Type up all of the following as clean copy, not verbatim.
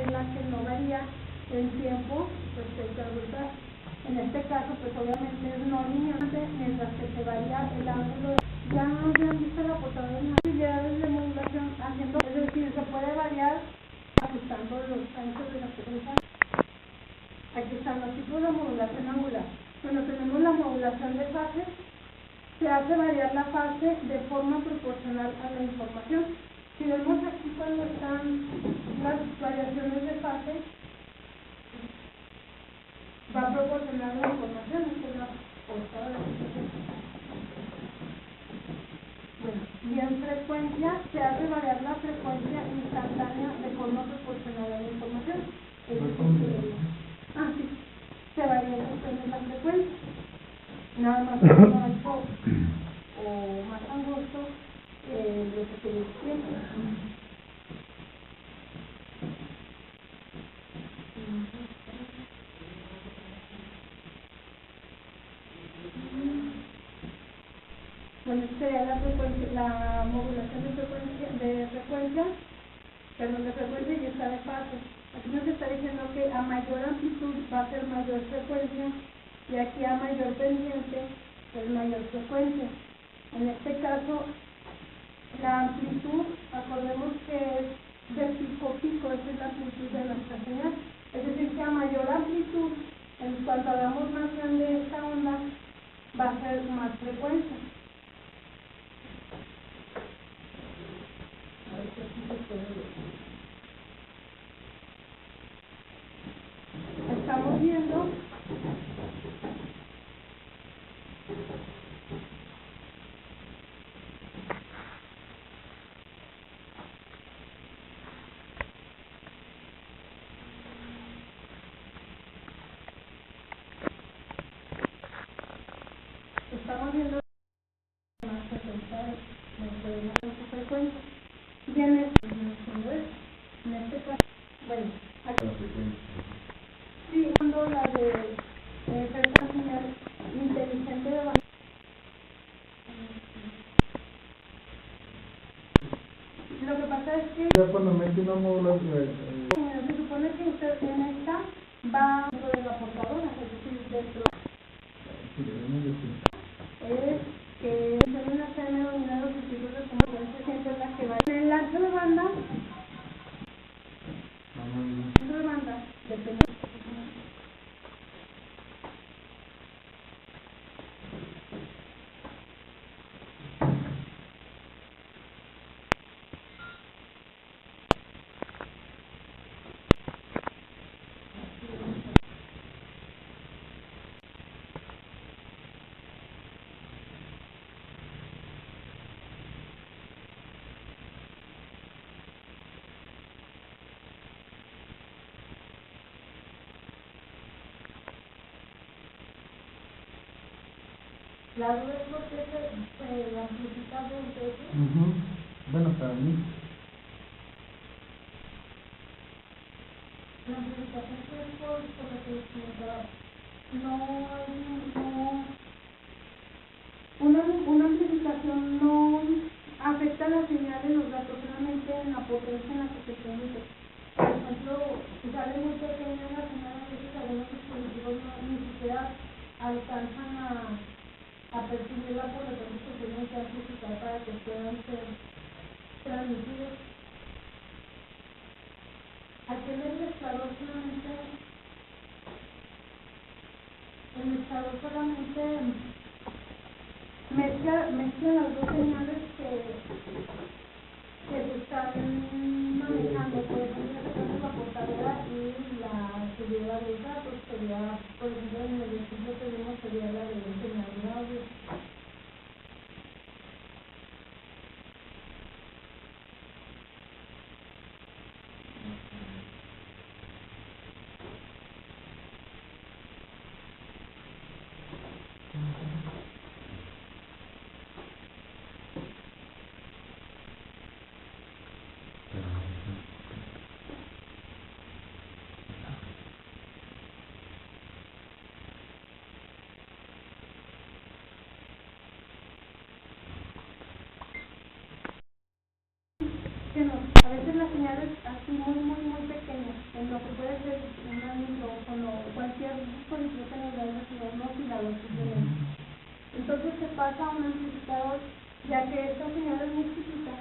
es la que no varía en tiempo respecto al voltaje. En este caso, pues obviamente es no lineal, mientras que se varía el ángulo. Ya han visto la portada de las actividades de modulación haciendo, es decir, se puede variar ajustando los anchos de la frecuencia. Aquí están los tipos de modulación angular. Bueno, tenemos la modulación de fase. Se hace variar la fase de forma proporcional a la información. Si vemos aquí cuando están las variaciones de fase, va a proporcionar la información, esta es la portada de la situación. Bueno, y en frecuencia se hace variar la frecuencia instantánea de forma proporcional a la información. Es decir, sí, se varía la frecuencia. Nada más más alto o más angosto lo que se despierta. Bueno, sería la frecuencia, la modulación de frecuencia, y está de fase. Aquí nos está diciendo que a mayor amplitud va a ser mayor frecuencia y aquí a mayor pendiente es mayor frecuencia. En este caso, la amplitud, acordemos que es de pico a pico, esa es la amplitud de nuestra señal. Es decir, que a mayor amplitud, en cuanto hagamos más grande esta onda, va a ser más frecuencia. A ver si aquí se puede ver. Estamos viendo más frecuencia. Y en este caso, bueno, aquí, sí, cuando la de esta señal inteligente de banda. Lo que pasa es que ya cuando mete una modulación se supone que usted en esta va dentro de la portadora, es decir, dentro es que en una se han denominado los tipos de comunicación, siempre es la que va en el ancho de banda, depende. La duda es porque se amplifica voltaje. Bueno, para mí. La amplificación es por lo que comentaba. Una amplificación no afecta la señal de los datos, solamente en la potencia en la que se produce. Por ejemplo, si sale muy pequeña la señal, a veces algunos dispositivos ni siquiera alcanzan a percibirla, por lo tanto se tienen que amplificar para que puedan ser transmitidos. Aquí en el mezclador solamente mezcla las dos señales que se están manejando, por ejemplo, la portadora y la subida de los datos, sería, por ejemplo, en el ejemplo que vimos sería la de señal de audio. A veces las señales así muy pequeñas. ya que esta señal es muy chiquita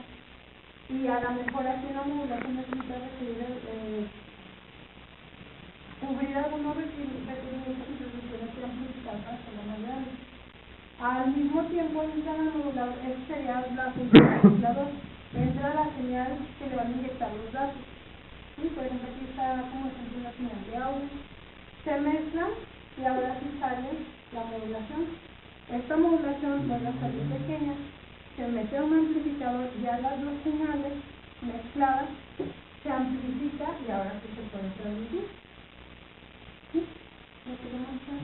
y a lo mejor aquí en la modulación necesita cubrir algunos requerimientos y soluciones que amplificar para hacerlo más grande. Al mismo tiempo entra la modulador, esta sería la función del modulador, entra la señal que le van a inyectar los datos. ¿Sí? Por ejemplo, aquí está como ejemplo una señal de audio. Se mezclan y ahora sí sale la modulación. Esta modulación vuelve a salir pequeña, se mete a un amplificador, ya las dos señales mezcladas se amplifica y ahora sí se puede transmitir. ¿Sí? ¿Lo podemos hacer?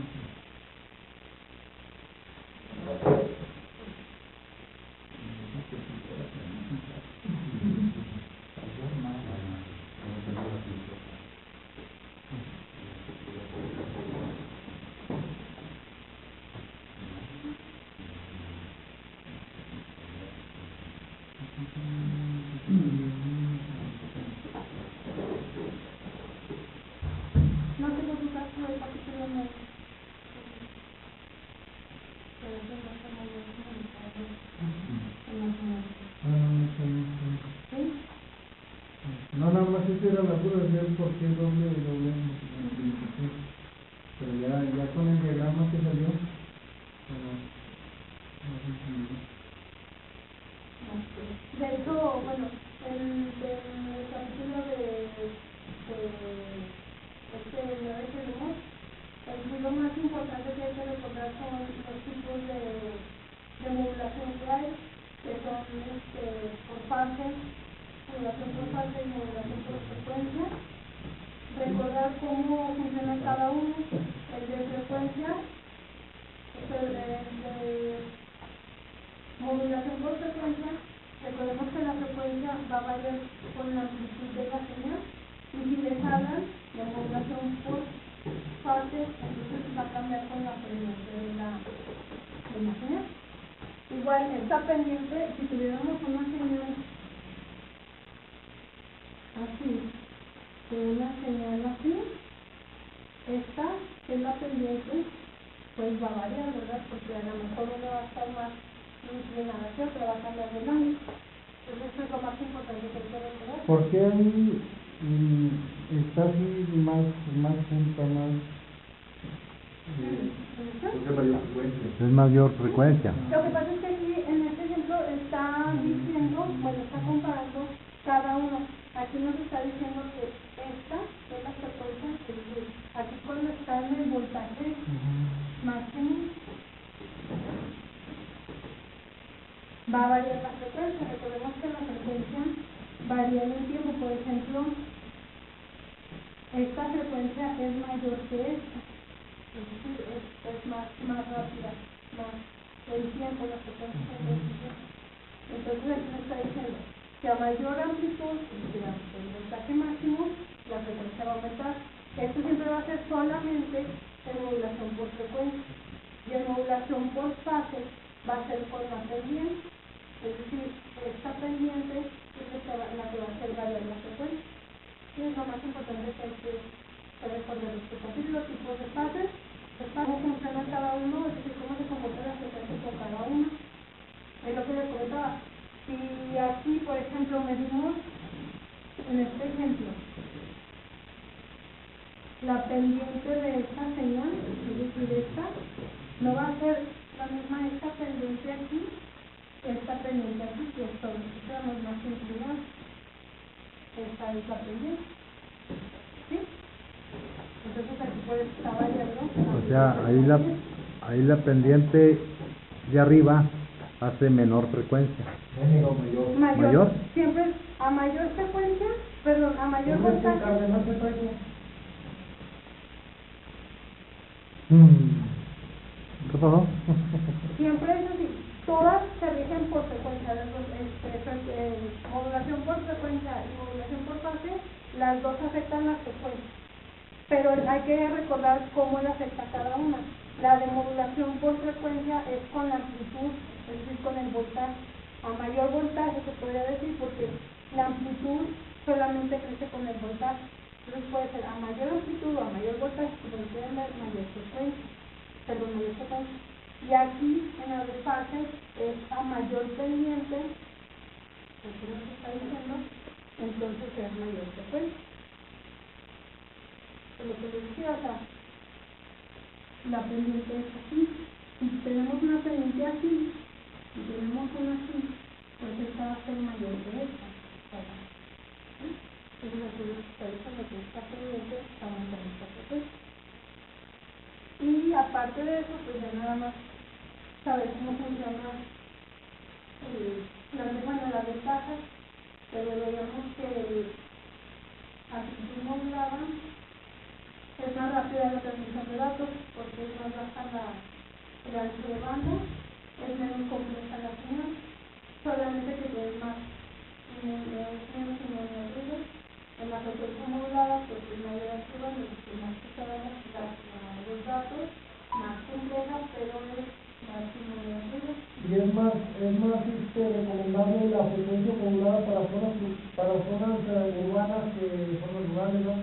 No tengo dudas sobre el capítulo 9. Pero eso no se me ¿Sí? No, nada más esa era la duda de por qué doble. Pero ya con el diagrama que salió, pero no se entendió. De hecho, bueno, el capítulo de este 9 que vimos, lo más importante que hay que recordar son los tipos de modulación que hay, que son por fase, modulación por fase y modulación por frecuencia. Recordar cómo funciona cada uno, el de frecuencia, el de modulación por frecuencia. Recordemos que la frecuencia va a variar con la amplitud de la señal y si les hablan de modulación por fase, entonces va a cambiar con la frecuencia de la señal. Igual está pendiente, si tuviéramos una señal así, una señal así, esta es la pendiente, pues va a variar, ¿verdad? Porque a lo mejor uno va a estar más inclinada hacia otra, va a cambiar de ángulo. Entonces eso es lo más importante que hay que recordar. ¿Por qué ahí está así más junta, más? Es mayor frecuencia. Lo que pasa es que aquí en este ejemplo está diciendo, bueno, está comparando cada uno. Aquí nos está diciendo que esta es la frecuencia, es decir, aquí cuando está en el voltaje máximo, va a variar la frecuencia. Recordemos que la frecuencia varía en el tiempo. Por ejemplo, esta frecuencia es mayor que esta, es decir, es más rápida, más el tiempo, la frecuencia del tiempo. Entonces aquí nos está diciendo que a mayor amplitud, digamos, el voltaje máximo, la frecuencia va a aumentar. Esto siempre va a ser solamente en modulación por frecuencia, y en modulación por fase va a ser por la pendiente, es decir, esta pendiente es la que va a hacer variar la frecuencia. Y es lo más importante que hay que recordar este capítulo, los tipos de fases, cómo funciona cada uno, es decir, cómo se comporta la frecuencia con cada uno. Es lo que les comentaba. Si aquí, por ejemplo, medimos en este ejemplo la pendiente de esta señal, es decir, esta, no va a ser la misma esta pendiente aquí, esta pendiente aquí, que esto es más inclinado. Esta es la pendiente. ¿Sí? Entonces aquí puede estar variando. O sea, ahí la pendiente de arriba hace menor frecuencia. ¿Mayor? Siempre a mayor frecuencia, perdón, a mayor voltaje. ¿Qué pasó? Siempre es así, todas se rigen por frecuencia, modulación por frecuencia y modulación por fase, las dos afectan la frecuencia, pero hay que recordar cómo le afecta a cada una. La de modulación por frecuencia es con la amplitud, es decir, con el voltaje. A mayor voltaje se podría decir porque la amplitud solamente crece con el voltaje. Entonces puede ser a mayor amplitud o a mayor voltaje, como lo pueden ver, mayor frecuencia. Perdón, mayor frecuencia. Y aquí en el desfase es a mayor pendiente, porque nos está diciendo, entonces es mayor frecuencia. Por lo que les decía, o sea, la pendiente es así. Si tenemos una pendiente así, y tenemos una así, pues esta va a ser mayor que esta. ¿Sí? Entonces aquí nos está diciendo que esta pendiente está aumentando esta frecuencia. Y aparte de eso, pues ya nada más saber cómo funciona las ventajas, pero veíamos que amplitud modulada es más rápida la transmisión de datos porque es más baja el ancho de banda, es menos compleja la señal, solamente que tiene más menos ruido. En la frecuencia modulada, pues es mayor ancho de banda, es más pesada los datos, más compleja, pero es más ruido. Y es más recomendable la frecuencia modulada para zonas urbanas que zonas rurales, ¿no?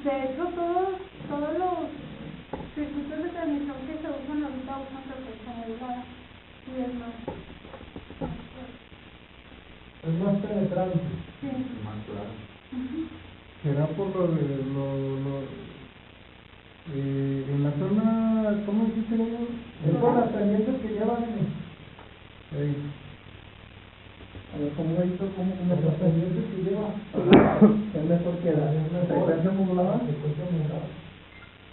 De hecho, todos los circuitos de transmisión que se usan ahorita usan frecuencia modulada y es más penetrante. Sí. Más claro. Será por en la zona, ¿cómo dijiste? Es por las pendientes que llevan. A ver, ¿cómo las pendientes que lleva? Es mejor que la frecuencia modulada.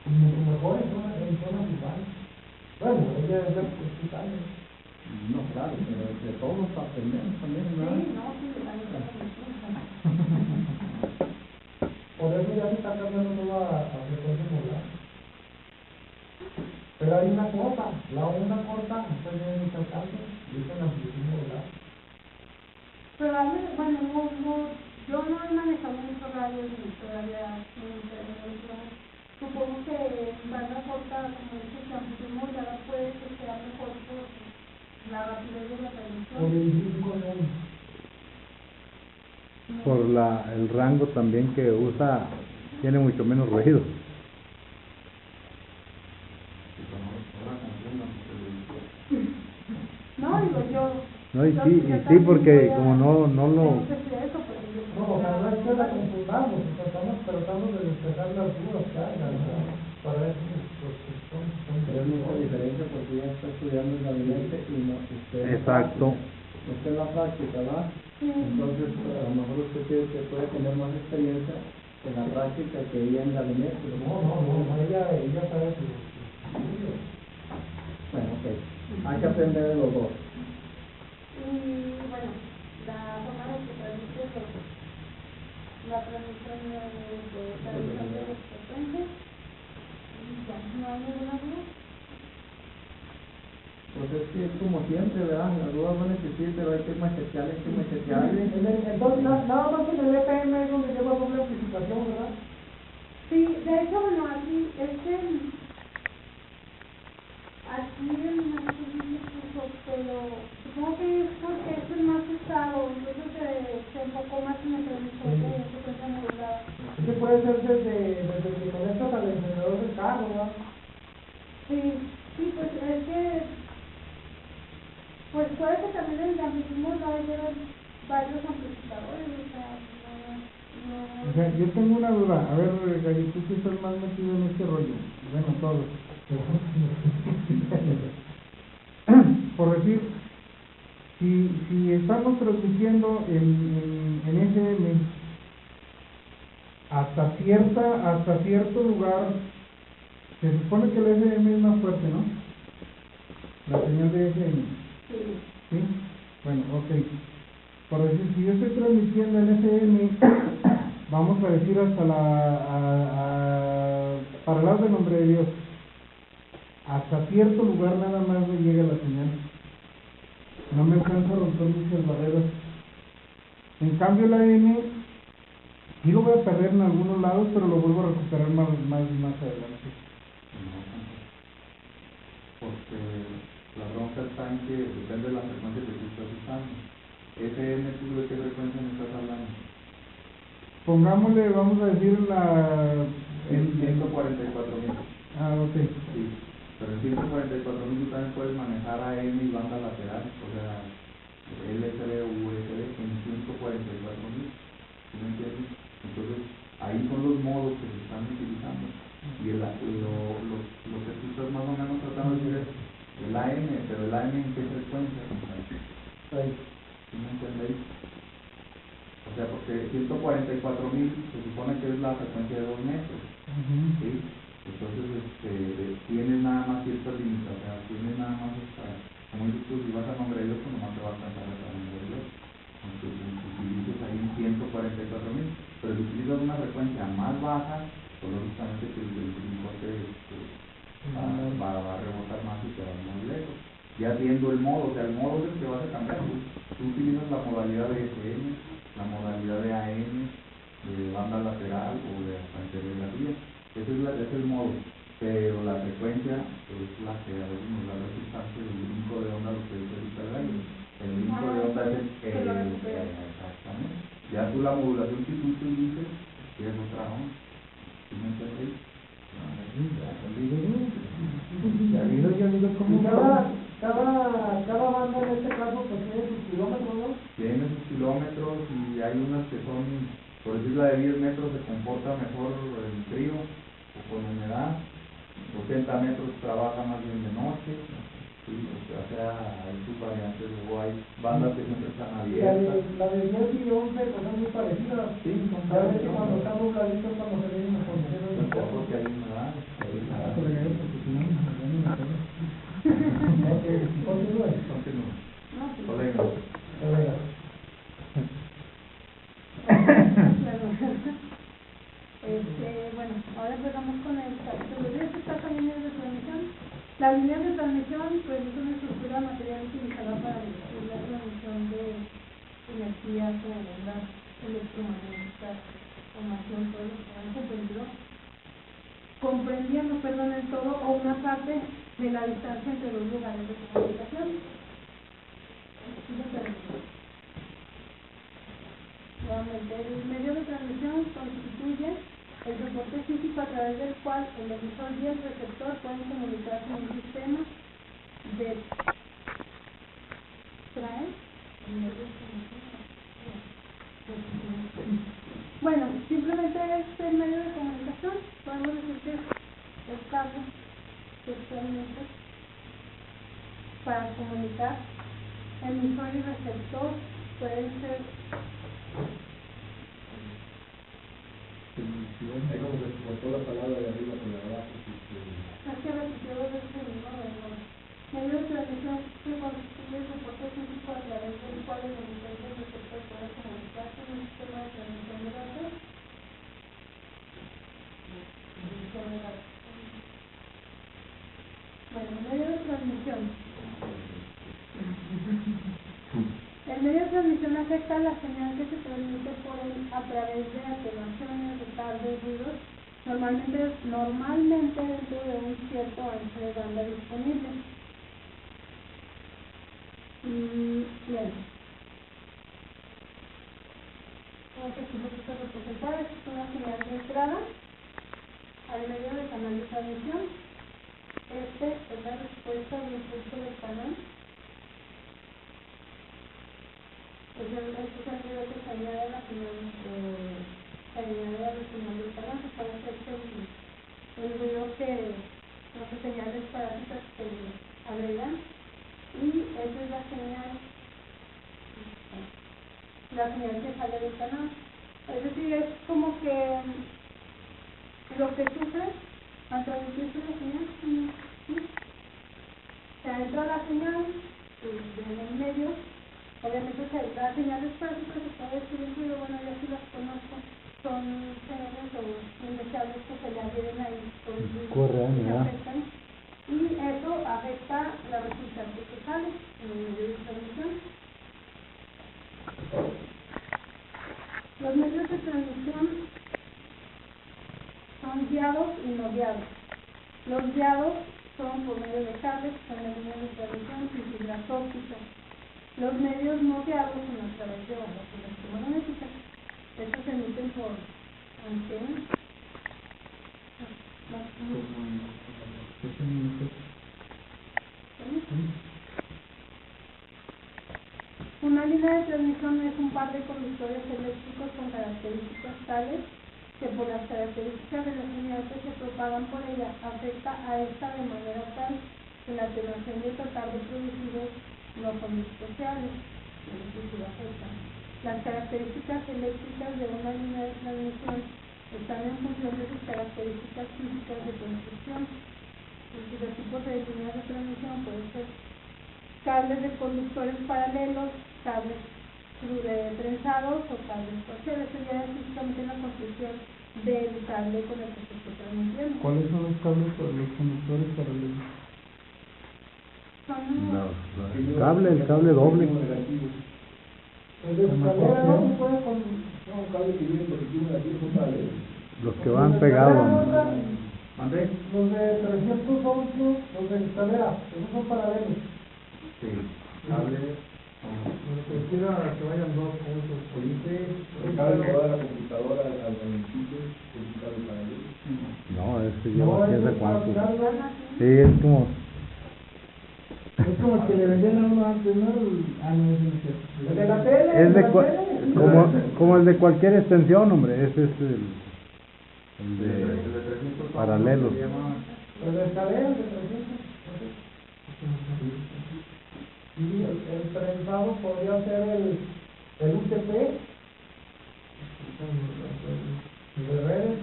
Mucho mejor en zonas urbanas. Bueno, ella es la No, claro, pero de todos aprendemos también, ¿verdad? Sí, no, sí, por eso ya se está cambiando todo a frecuencia modulada. Pero hay una cosa, la onda corta no tiene mucho alcance, dicen amplitud modulada. Probablemente, bueno, yo no he manejado mucho radio ni todavía supongo que en banda corta, como dices, la amplitud modulada puede que sea mejor por la rapidez de la transmisión. Por el rango también que usa, tiene mucho menos ruido. No, digo yo. No, y sí, porque como no lo... No, o sea, no es que la confundamos, estamos tratando de despejar las dudas que hay, para ver Pero es mucha diferencia porque ya está estudiando en gabinete y no usted. Exacto. Usted en la práctica, ¿verdad? Entonces, a lo mejor usted puede tener más experiencia en la práctica que ella en gabinete. No, ella sabe que... Bueno, ok. Hay que aprender de los dos. Y bueno, la forma de que transmite la transmisión de los frecuencias, ya no hay ninguna duda. Pues es que es como siempre, ¿verdad? Las dudas van a existir, pero hay que machetearle, Entonces, nada más en el EPM es donde lleva doble amplificación, ¿verdad? Sí, de hecho, bueno, aquí pero supongo que es porque es el más usado, entonces se enfocó más en la transmisión de frecuencia modulada. Es que puede ser desde que conectas al encendedor del carro, ¿verdad? Sí, pues es que pues puede que también el amplitud modulada lleve varios amplificadores, O sea, yo tengo una duda, a ver, Gallo, tú que estás más metido en este rollo, bueno, todos. Por decir, si estamos transmitiendo en FM hasta cierto lugar, se supone que el FM es más fuerte, ¿no? La señal de FM. ¿Sí? Bueno, ok. Por decir, si yo estoy transmitiendo en FM, vamos a decir hasta para el lado del nombre de Dios, hasta cierto lugar nada más me llega la señal. No me alcanza a romper muchas barreras. En cambio la N, sí lo voy a perder en algunos lados, pero lo vuelvo a recuperar más adelante. Porque la bronca está en que depende de la frecuencia que tú estás usando. FM, ¿tú de qué frecuencia me estás hablando? Pongámosle, vamos a decir en 144.000. Ah, ok. Sí. Pero en 144.000 tú también puedes manejar AM y banda lateral, o sea, LSD o USB en 144.000, ¿sí me entiendes? Entonces, ahí son los modos que se están utilizando. Y lo que tú estás más o menos tratando de decir es el AM, pero el AM en qué frecuencia, ¿sí me entendéis? O sea, porque 144.000 se supone que es la frecuencia de 2 metros, ¿sí? Entonces, tienes nada más ciertas límites, o sea, tienes nada más como dices tú, si vas a nombre de Dios, pues nomás te va a alcanzar a nombre de Dios. Aunque utilices ahí 144.000, pero si utilizas una frecuencia más baja, pues lógicamente que el importe va a rebotar más y te va más lejos. Ya viendo el modo, o sea, el modo es el que vas a cambiar. Tú utilizas la modalidad de FM, la modalidad de AM, de banda lateral o de telegrafía. Ese es el modo, pero la frecuencia es la que a veces nos da resultante del brinco de onda, lo que es el aire. El brinco de onda es exactamente. Ya tú la modulación que tú utilices es otra onda. ¿Sí me entendéis? Cada banda en este caso pues tiene sus kilómetros, ¿no? Tiene sus kilómetros y hay unas que son, por decir la de 10 metros se comporta mejor en frío o con humedad, 80 metros trabaja más bien de noche, ¿sí? O sea, hay sus variantes, o hay bandas que siempre están abiertas. La de 10 y 11 pues son muy parecidas. Sí, son parecidas. Cuando está nubladito, cuando se ve una condición. porque hay humedad. Continúa. Colega. Bueno, ahora empezamos con el capítulo 10, que está con líneas de transmisión. Las líneas de transmisión pues es una estructura material utilizada para la transmisión de energías o ondas electromagnéticas, información, todo lo que han comprendiendo, el todo o una parte de la distancia entre los lugares de comunicación. Nuevamente, el medio de transmisión constituye el soporte físico a través del cual el emisor y el receptor pueden comunicarse en un sistema de bueno, simplemente es el medio de comunicación, podemos decir que es cable sexualmente para comunicar. Emisor y receptor pueden ser Es como que se cortó la palabra de arriba con la de abajo. es que repitió dos veces el mismo verbo. Medio de transmisión que constituye el soporte físico a través del cual el emisor y el receptor pueden comunicarse en un sistema de transmisión de datos. Bueno, medio de transmisión. El medio de transmisión afecta la señal que se transmite a través de atenuaciones, retardos, ruidos, normalmente dentro de un cierto ancho de banda disponible. Bien. Entonces, aquí lo que se representa es una señal de entrada al medio del canal de transmisión. Este es la respuesta del impulso del canal. Pues el ruido que se añade a la señal del canal para hacerse el ruido que las señales parásitas que agregan, y esa es la señal que sale del canal. Es decir, es como que lo que sufre al transmitirse la señal, ¿sí? Se entra la señal en el medio. Obviamente las señales prácticas se puede decir el ruido, bueno, yo sí las conozco, son señales o indeseables que se le adhieren ahí, que afectan, y eso afecta la resultante que sale en el medio de transmisión. Los medios de transmisión son guiados y no guiados. Los guiados son por medio de cables, son las líneas de transmisión y fibras ópticas. Los medios no guiados son a través de ondas electromagnéticas. Estos se emiten por antenas. transmisión es un par de conductores eléctricos con características tales que por las características de la señal que se propagan por ella afecta a esta de manera tal que la atenuación del total de producidos no son especiales, es decir, afectan. Las características eléctricas de una línea de transmisión están en función de sus características físicas de construcción. Los tipos de líneas de transmisión pueden ser cables de conductores paralelos, cables trenzados o cables parciales. Eso ya es físicamente la construcción del cable con el que se está transmitiendo. ¿Cuáles son los cables para los conductores paralelos? El cable doble. El de escalera no se puede con un cable que viene positivo y negativo, son paralelos. Los que van pegados. ¿Mandé? Los de 311, los de escalera, esos son paralelos. Sí, cable. Prefiero que vayan dos juntos. El cable que va de la computadora al municipio es un cable paralelo. No, este lleva quién sabe cuánto. Sí, Es es como. como el que le vendían a uno antes, ¿no? No es el de la tele. Es de la tele. como el de cualquier extensión, hombre. Ese es el El de 300 paralelos. se llama. Los de escalera, de 300. Y el trenzado podría ser el UTP, el de redes,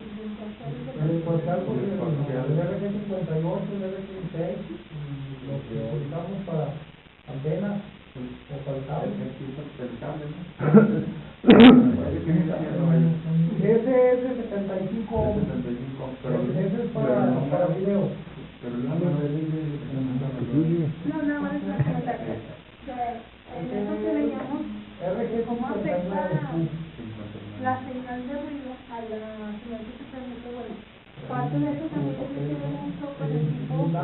el portal, el RG58, el RG16, lo que utilizamos para antenas o para el cable. El cable, Ese es de 75 ohms. Ese es para video. Pero el número de No, nada más es una comentario. En eso que veíamos cómo afecta la señal de ruido a la señal que se transmite. Bueno, parte de eso también tiene que ver mucho con el tipo de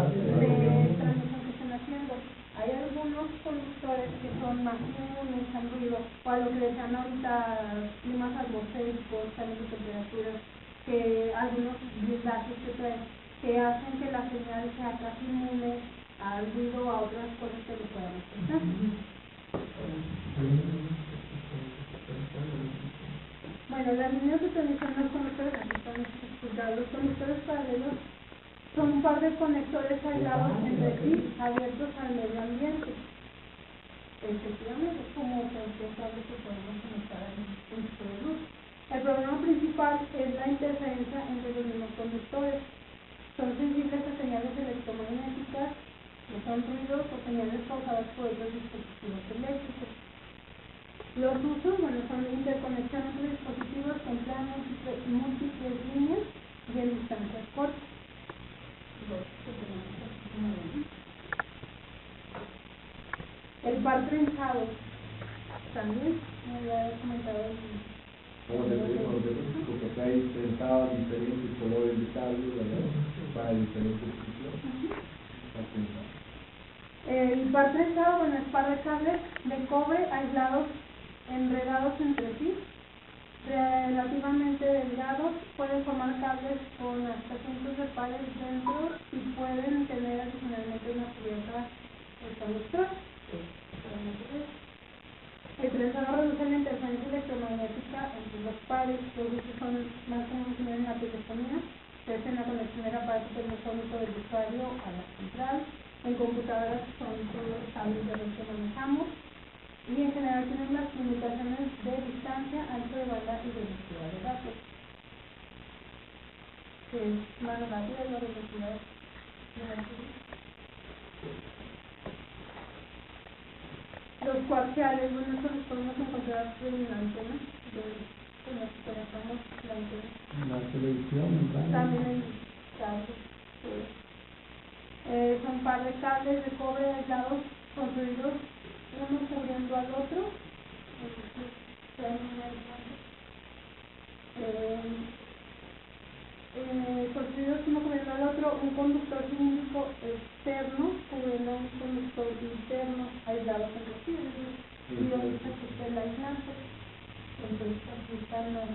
transmisión que están haciendo. Hay algunos conductores que son más inmunes al ruido, o a lo que decían ahorita, climas atmosféricos, cambios de temperaturas, que algunos blindajes que traen, que hacen que la señal sea casi inmune al ruido o a otras cosas que lo puedan afectar. Bueno, las líneas de transmisión de los conductores, aquí están explicados. Los conductores paralelos son un par de conectores aislados entre sí, abiertos al medio ambiente. Efectivamente, es como cualquier cable que podemos conectar en un tipo de luz. El problema principal es la interferencia entre los mismos conductores. Son sensibles a señales electromagnéticas, que son ruidos o señales causadas por otros dispositivos eléctricos. Los usos, son interconexión entre dispositivos que emplean múltiples líneas y en distancias cortas. El par trenzado también, me había comentado Como te digo, porque acá hay trenzado diferentes colores de cables, ¿verdad? Para diferentes funciones. El par trenzado, es par de cables de cobre aislados, enredados entre sí, relativamente delgados, pueden formar cables con hasta cientos de pares dentro y pueden tener adicionalmente una cubierta de conductor. El trenzado reduce la interferencia electromagnética entre los pares. Los usos son más comunes en la telefonía, que es en la conexión del aparato telefónico del usuario a la central. En computadoras son todos los cables de los que manejamos. Y en general tienen las limitaciones de distancia, ancho de banda y velocidad de datos. Que es más rápida la velocidad de datos. Los coaxiales, estos los podemos encontrar en la antena, con los que conectamos la antena. La televisión, También en cables. Son par de cables de cobre aislados construidos uno cubriendo al otro. Construidos uno cubriendo al otro, un conductor cilíndrico externo cubriendo un conductor interno aislados entre sí, y hoy se existe el aislante. Entonces aquí están los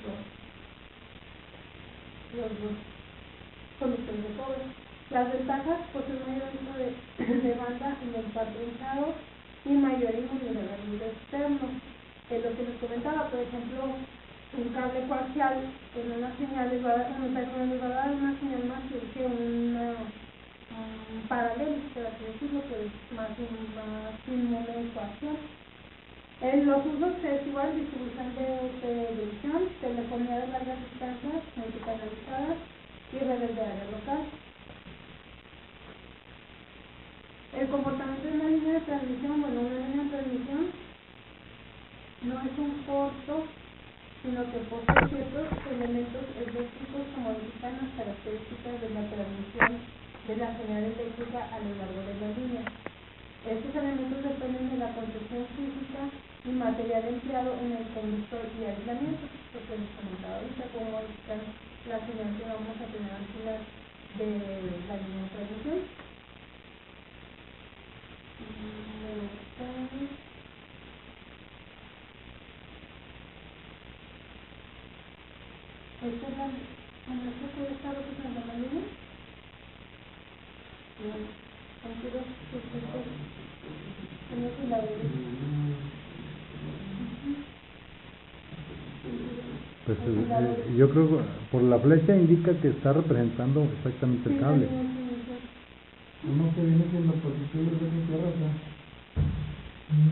dos conductores de cobre. Las ventajas, poseen mayor uso de banda en el par trenzado y mayor inmunidad al ruido externo. lo que les comentaba, por ejemplo, un cable coaxial en una señal les va a dar una señal más que un paralelo, por así decirlo, que es más un momento coaxial. Los usos es igual: distribución de televisión, telefonía de largas distancias, multicanalizadas y redes de área local. El comportamiento de una línea de transmisión, una línea de transmisión no es un corto, sino que posee ciertos elementos eléctricos que modifican las características de la transmisión de la señal eléctrica a lo largo de la línea. Estos elementos dependen de la construcción física y material empleado en el conductor y aislamiento, lo que les comentaba ahorita, cómo modifican la señal que vamos a tener al final de la línea de transmisión. Esta es esto puede estar representando la línea. Pues yo creo que por la flecha indica que está representando exactamente el cable. Uno que viene siendo positivo y otro que tierra,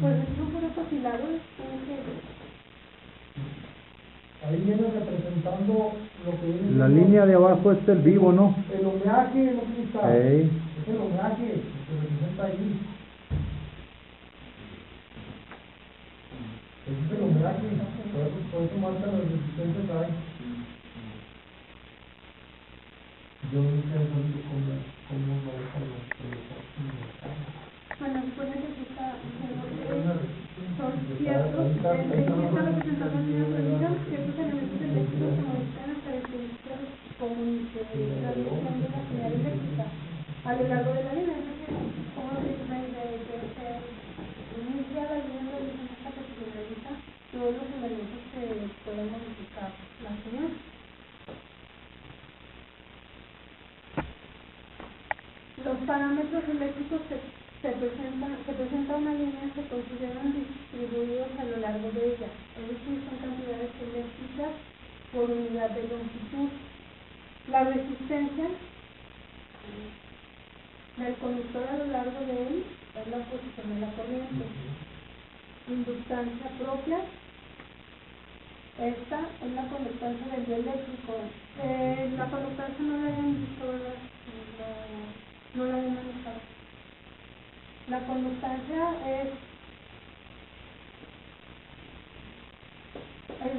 pues son puros osciladores. Ahí viene representando lo que viene La línea de abajo es el vivo, ¿no? el oleaje, no sé si está. Ey. Es el oleaje que representa ahí. Ese es el oleaje, por eso marca las resistencias ahí. Yo nunca he sabido cómo manejan los bueno, supone que se está diciendo que son ciertos, está representando la línea de transmisión, ciertos elementos eléctricos que modifican las características de transmisión de la señal eléctrica a lo largo de la línea. Es decir, como se inicia la línea de transmisión hasta que se finaliza, todos los elementos que pueden modificar la señal. Los parámetros eléctricos se presenta una línea, se consideran distribuidos a lo largo de ella, es decir, son cantidades eléctricas por unidad de longitud. La resistencia del conductor a lo largo de él es la posición de la corriente. Inductancia propia, esta es la conductancia del dieléctrico. La conductancia no la habían visto, ¿verdad? No la habían manejado. La conductancia es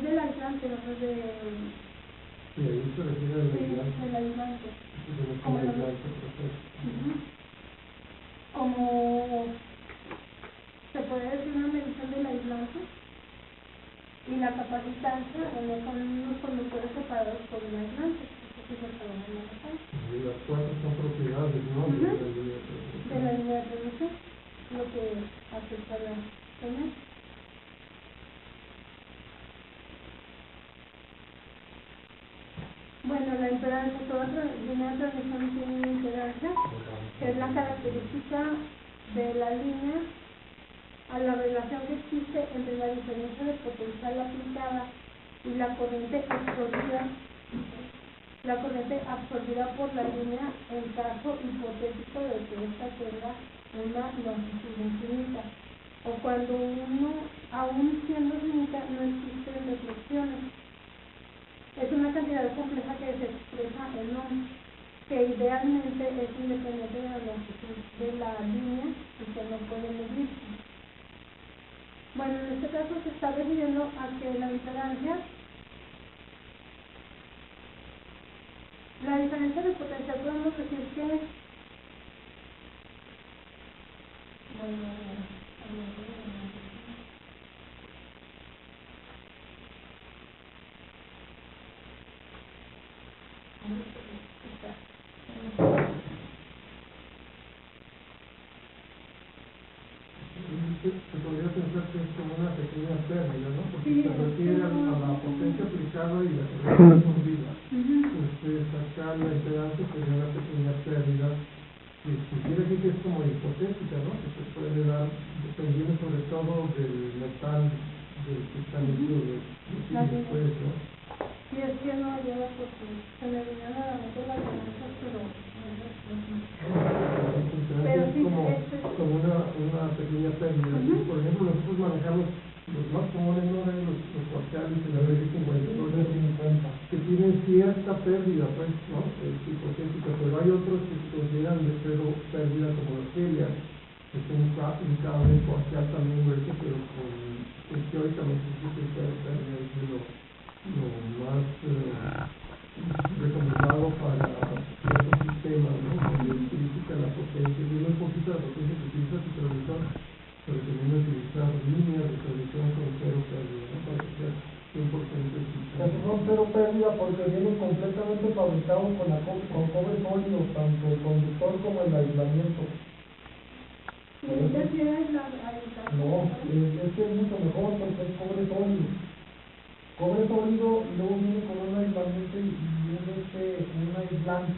del aislante, no es de... Sí, ahí se refiere al aislante. del aislante. Como el aislante proceso. Como se puede decir una medición del aislante, y la capacitancia son unos conductores separados por un aislante. Y las cuatro son propiedades, ¿no? De la línea de transmisión, lo que afecta a la señal. Bueno, la impedancia, toda línea de transmisión tiene una impedancia, que es la característica de la línea a la relación que existe entre la diferencia de potencial aplicada y la corriente absorbida por la línea en caso hipotético de que ésta tenga una longitud infinita, o cuando aún siendo finita, no existen reflexiones. Es una cantidad compleja que se expresa en ohms, que idealmente es independiente de la longitud de la línea y que no puede medirse. Bueno, en este caso se está refiriendo a que la impedancia, la diferencia de potencial, podemos decir que se podría pensar que es como una pequeña pérdida, ¿no? Porque sí, se refiere a la potencia aplicada y la corriente absorbida. Acá la impedancia sería una pequeña pérdida que quiere decir que es como hipotética, ¿no? Que se puede dar dependiendo sobre todo del metal que están hechos de después, ¿no? Sí, es que no ayuda porque se me vinieron a la mente las finanzas, pero Es sí, como una pequeña pérdida. Por ejemplo, nosotros manejamos los más comunes, no de los parciales en la ley 50, que tienen cierta pérdida, pues, ¿no? Es hipotética, pero hay otros que se consideran de cero pérdida, como la feria, que es un cable parcial también, pero teóricamente sí se puede pérdida, es lo más recomendado para ciertos sistemas, ¿no? Donde se utiliza la potencia, y no es poquita la potencia que utiliza su televisor, pero también utilizar líneas de televisión con cero pérdida, ¿no? Para que sea 100% eficiente. Esos son cero pérdida porque vienen completamente fabricados con cobre sólido, tanto el conductor como el aislamiento. y entonces sí es la No, es que es mucho mejor porque es cobre sólido. Cobre sólido y luego viene con un aislamiento y un aislante.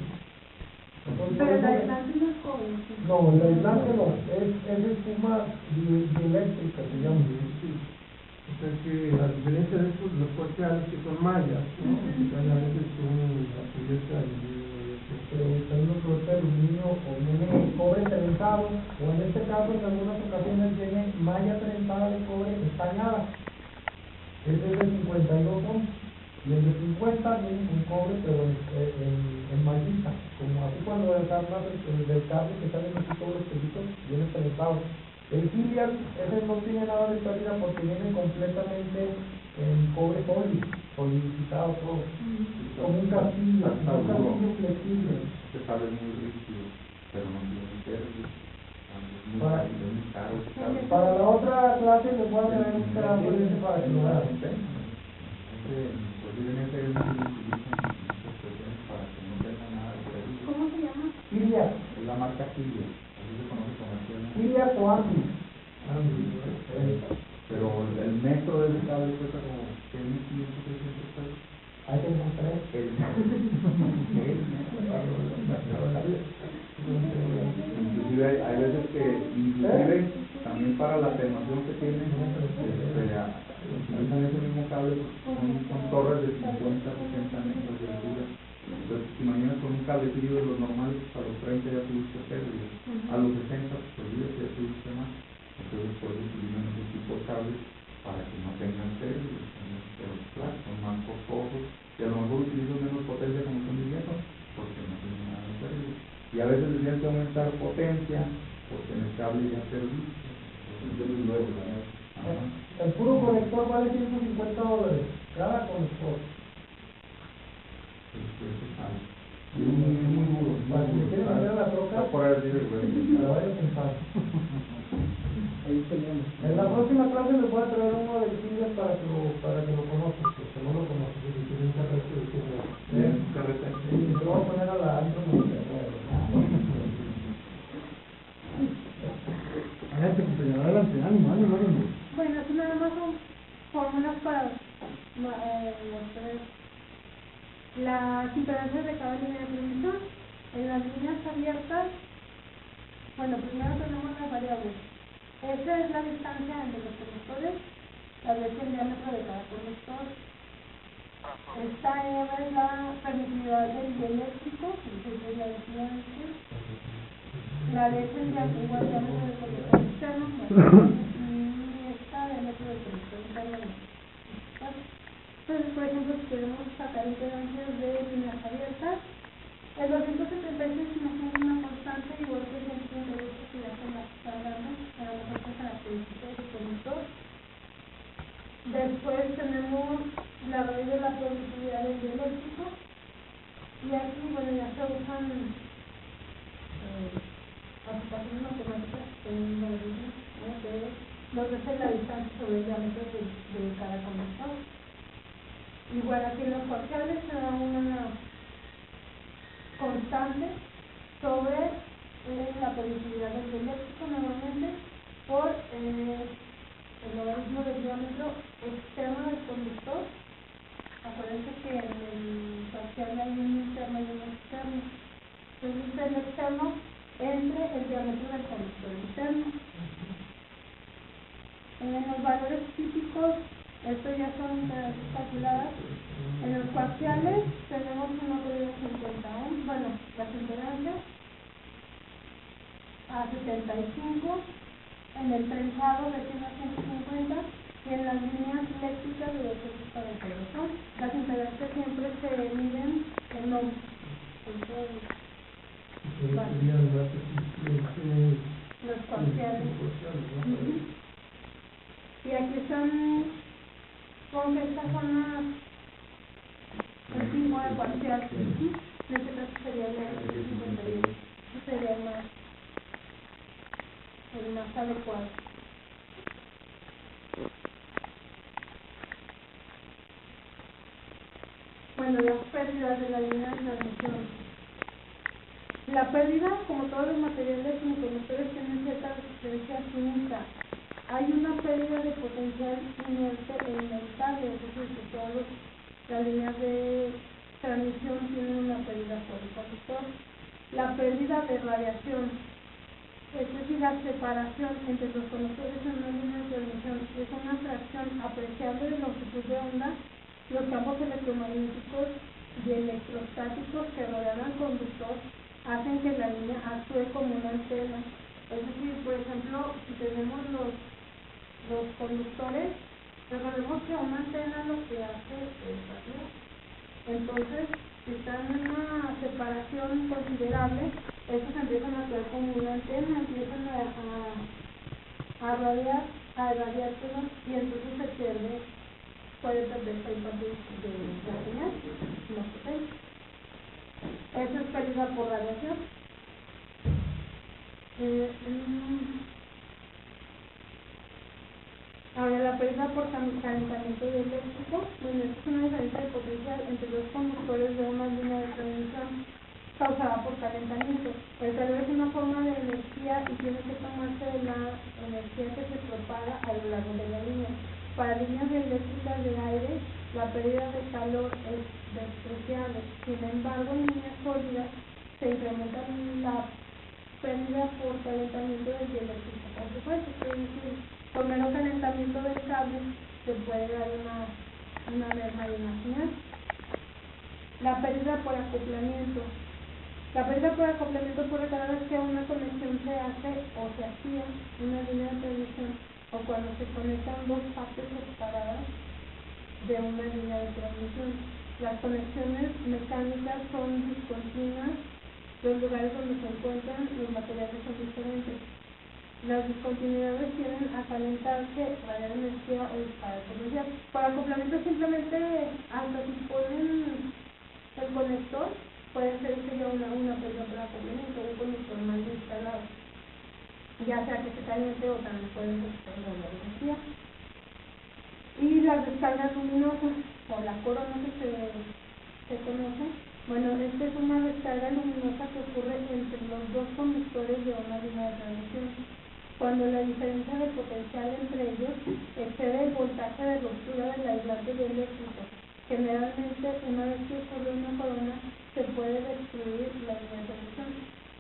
Entonces, pero el aislante no es cobre. no, el aislante no, es espuma dieléctrica, se llama. Sí. O sea que a diferencia de estos, los parciales que son mallas, ¿no? Que realmente son la cubierta de aluminio, Pero está uno que de aluminio o viene cobre trenzado, o en este caso en algunas ocasiones viene malla trenzada de cobre estañada. Ese es de 52 ohms, y el de 50 viene con cobre, pero en mallita, como así cuando desarmas del cable que salen así todos los pelitos, viene trenzado. El filial, ese no tiene nada de pérdida porque viene completamente en cobre sólido, solidificado todo, como un castillo flexible. Se sabe muy rígido, pero no tiene pérdida. Es muy caro. Para la otra clase les voy a traer un pedazo de ese para que lo vean. Posiblemente es muy difícil para que no tenga nada de pérdida. ¿Cómo se llama? Filial, Es la marca Filia, así se conoce comercialmente. Filial o Andy. Pero el metro de ese cable cuesta como 1.500, 300 pesos. Hay que encontrar. Inclusive hay veces que inclusive también para la atenuación que tienen utilizan ese mismo cable con torres de 50, 60 metros de altura. Entonces imagina con un cablecillo de los normales a los 30 ya tuviste pérdida, a los 60 pues olvídate ya tuviste más. Entonces por eso utilizan ese tipo de cables para que no tengan pérdida, pero claro, son más costosos y a lo mejor utilizan menos potencia como están diciendo porque no tienen nada de pérdida. Y a veces les tienen que aumentar potencia porque en el cable ya perdiste. Entonces luego El puro conector vale $150, cada conector. Es muy duro. Para que le quieran poner a la troca, Está por ahí decir, la vaya a pensar. Ahí tenemos. En la próxima clase les voy a traer uno de Filial para que lo conozcan, porque no lo conocen, que tienen carrete de Filial. carrete. Sí, le voy a poner a la Antro Adelante, ánimo. Bueno, eso nada más son fórmulas para mostrar las impedancias de cada línea de transmisión. En las líneas abiertas, bueno, primero tenemos las variables. Esa es la distancia entre los conductores, la veces el diámetro de cada conductor. Esta es la permitividad del dieléctrico, que es la distancia. La D es el diámetro del conductor externo, y esta diámetro del conductor interno. Entonces, por ejemplo, si queremos sacar impedancias de líneas abiertas, el 276 imagina una constante igual que el 138 que ya se la está hablando, para las otras características del conductor. Después tenemos la raíz de la productividad del dieléctrico, y aquí, bueno, ya se usan aplicaciones matemáticas en la línea, donde es la distancia sobre el diámetro de cada conductor. Igual aquí en los parciales se da una constante sobre la permitividad del dieléctrico normalmente por el logaritmo del diámetro externo del conductor. Acuérdense que en el parcial hay un interno y un externo. Entonces el externo entre el diámetro del conductor interno. Los valores típicos Esto ya son calculadas. En los parciales tenemos una pérdida de 50 ohms, bueno, las impedancias a 75, en el trenzado de 100 a 150 y en las líneas eléctricas de 242 ohms. Las impedancias siempre se miden en ohms. Los parciales. Y aquí son, como que estas son el tipo de parcial. En este caso sería el 51. Este sería el más adecuado. Bueno, las pérdidas de la línea de transmisión. La pérdida, como todos los materiales semiconductores, tienen cierta resistencia finita. Hay una pérdida de potencial inerte e inevitable, es decir, que todas las líneas de transmisión tienen una pérdida por el conductor. La pérdida de radiación, es decir, la separación entre los conductores en una línea de transmisión, es una fracción apreciable de longitud de onda. Los campos electromagnéticos y electrostáticos que rodean al conductor hacen que la línea actúe como una antena. Es decir, por ejemplo, si tenemos los conductores, recordemos que una antena lo que hace es así. Entonces, si están en una separación considerable, estos empiezan a actuar como una antena, empiezan a irradiar, y entonces se puede perderse el paso de la señal, no potente. Eso es pérdida por radiación. Ahora, la pérdida por calentamiento eléctrico, bueno, es una diferencia de potencial entre los conductores de una línea de transmisión causada por calentamiento. El calor es una forma de energía y tiene que tomarse de la energía que se propaga a lo largo de la línea. Para líneas eléctricas de aire, la pérdida de calor es despreciable. Sin embargo, en líneas sólidas se incrementa la pérdida por calentamiento del dieléctrico. Consecuencia, es decir, por mero calentamiento del cable se puede dar una merma de una señal. La pérdida por acoplamiento. La pérdida por acoplamiento ocurre cada vez que una conexión se hace o se hacía una línea de transmisión o cuando se conectan dos partes separadas de una línea de transmisión. Las conexiones mecánicas son discontinuas, los lugares donde se encuentran los materiales son diferentes. Las discontinuidades tienden a calentarse, radiar energía o disparar energía. Por acoplamiento simplemente, hasta si ponen el conector, puede ser que haya una pérdida por acoplamiento, un conector mal instalado, ya sea que se caliente o también puede ser que tenga una energía. Y las descargas luminosas, o la corona que se conoce, bueno, esta es una descarga luminosa que ocurre entre los dos conductores de una línea de transmisión, cuando la diferencia de potencial entre ellos excede el voltaje de ruptura del aislante eléctrico. Generalmente, una vez que ocurre una corona, se puede destruir la línea de transmisión.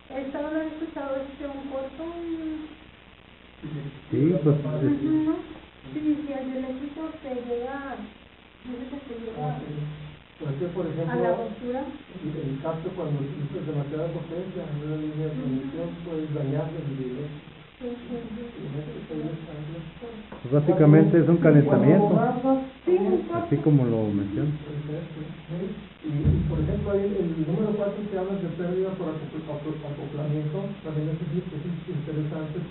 ¿Esta no lo han escuchado? ¿Es que un corto? Sí, pues... ¿No? Sí, si el eléctrico se llega, dice que se llega Porque, por ejemplo, a la ruptura. el cable cuando utilizas demasiada potencia en una línea de transmisión puedes dañarle el eléctrico. Pues básicamente es un calentamiento, así como lo mencioné. Y por ejemplo, ahí el número 4 que habla de pérdida por acoplamiento, también es interesante.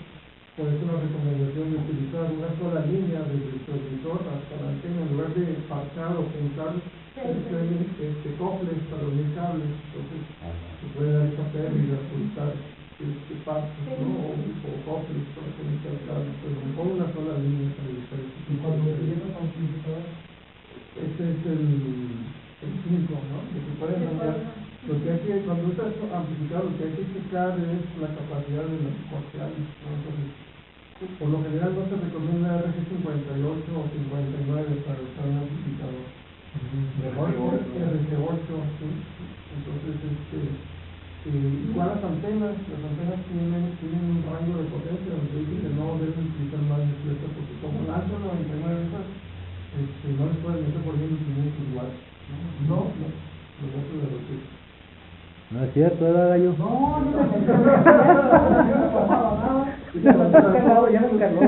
Por eso la recomendación de utilizar una sola línea desde el transmisor hasta la antena en lugar de parchar o juntar cofres para unir cables. Entonces se puede dar esa pérdida por usar parches, ¿no? O cofres para conectar cables, pero con una sola línea para evitar eso. Y cuando utilizas amplificador, ese es el 5, ¿no? De que pueden cambiar. Lo que hay que, cuando usas amplificador, lo que hay que checar es la capacidad de los parciales, ¿no? Entonces, por lo general no se recomienda RG58 o 59 para usar un amplificador. Mejor RG8, ¿sí? Entonces, igual las antenas tienen un rango de potencia donde dice que no deben utilizar más de 7 porque como lanzan 99 veces, no les pueden meter por 1.500 watts. No, los datos de los hijos. No es cierto, ¿verdad, Gallo? No pasaba nada. Ya me encargó.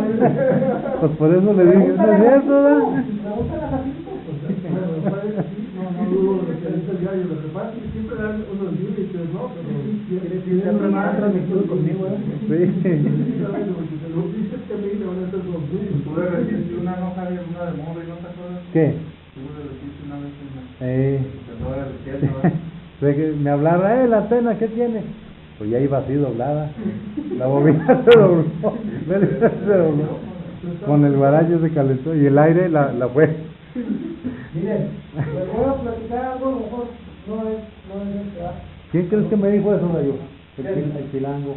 Pues por eso le dije, no es cierto, ¿verdad? Me gustan las asitos. No dudo de que es el gallo. Lo que pasa es que siempre dan unos límites, ¿no? Pero siempre me han transmitido conmigo, ¿eh? Sí. Porque se lo dices que a mí le van a hacer los límites. Tú le recibiste una hoja de una de móvil, ¿no te acuerdas? ¿Qué? Tú le recibiste una vez una. Eh, Que no era de izquierda, ¿verdad? de que me hablara, la antena, ¿qué tiene? Pues ya iba así doblada. La bobina se dobló. Se dobló. Con el guaracho se calentó y el aire la fue. Miren, les voy a platicar algo, a lo mejor no es verdad. ¿Quién crees que me dijo eso, Gallo? El chilango.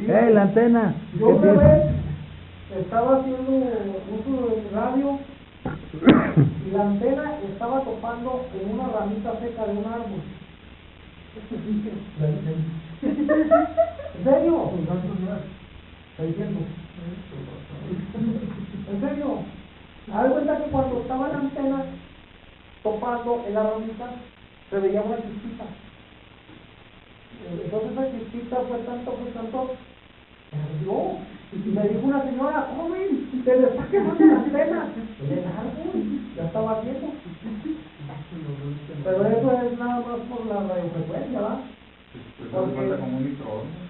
La antena! Yo ¿Qué una tiene? vez estaba haciendo uso del radio y la antena estaba topando en una ramita seca de un árbol. ¿En serio? ¿En serio? Haz de cuenta que cuando estaba la antena topando en la ramita se veía una chispita. Entonces esa chispita fue tanto, ardió. Y me dijo una señora, joven, se le está quemando la antena. El árbol, ya estaba haciendo. Pero eso es nada más por la radiofrecuencia, ¿verdad? Pues hace falta como un microondas.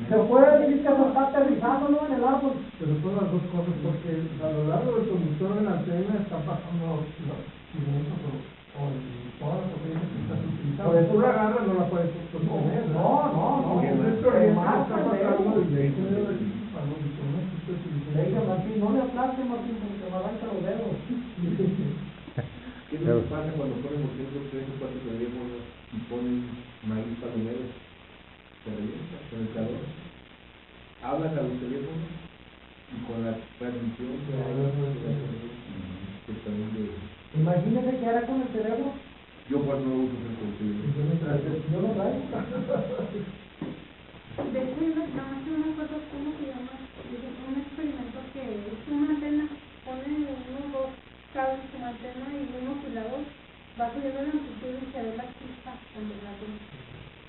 Se puede decir que se está aterrizando, ¿no? En el árbol. Pero son las dos cosas, porque a lo largo del conductor de la antena está pasando los movimientos o todas las corrientes que estás utilizando. Por eso Tú la agarras, no la puedes sostener. No. Porque el resto de la gente está pasando y de ahí se debe decir, para no existe Venga, Martín, no le aplaste, Martín, porque te arranca los dedos. ¿Qué es lo que pasa cuando ponen, por ejemplo, 3 o 4 teléfonos y ponen maíz palomero? Se revienta con el calor. Hablas a los teléfonos y con la transmisión de Imagínese que hará con el cerebro. yo pues no uso el contigo. Yo no traigo. De hecho, yo no me acuerdo cómo se llama, un experimento que es una antena, ponen unos dos cables como antena y un oscilador, va subiendo la amplitud y se ve la chispa cuando la tiene.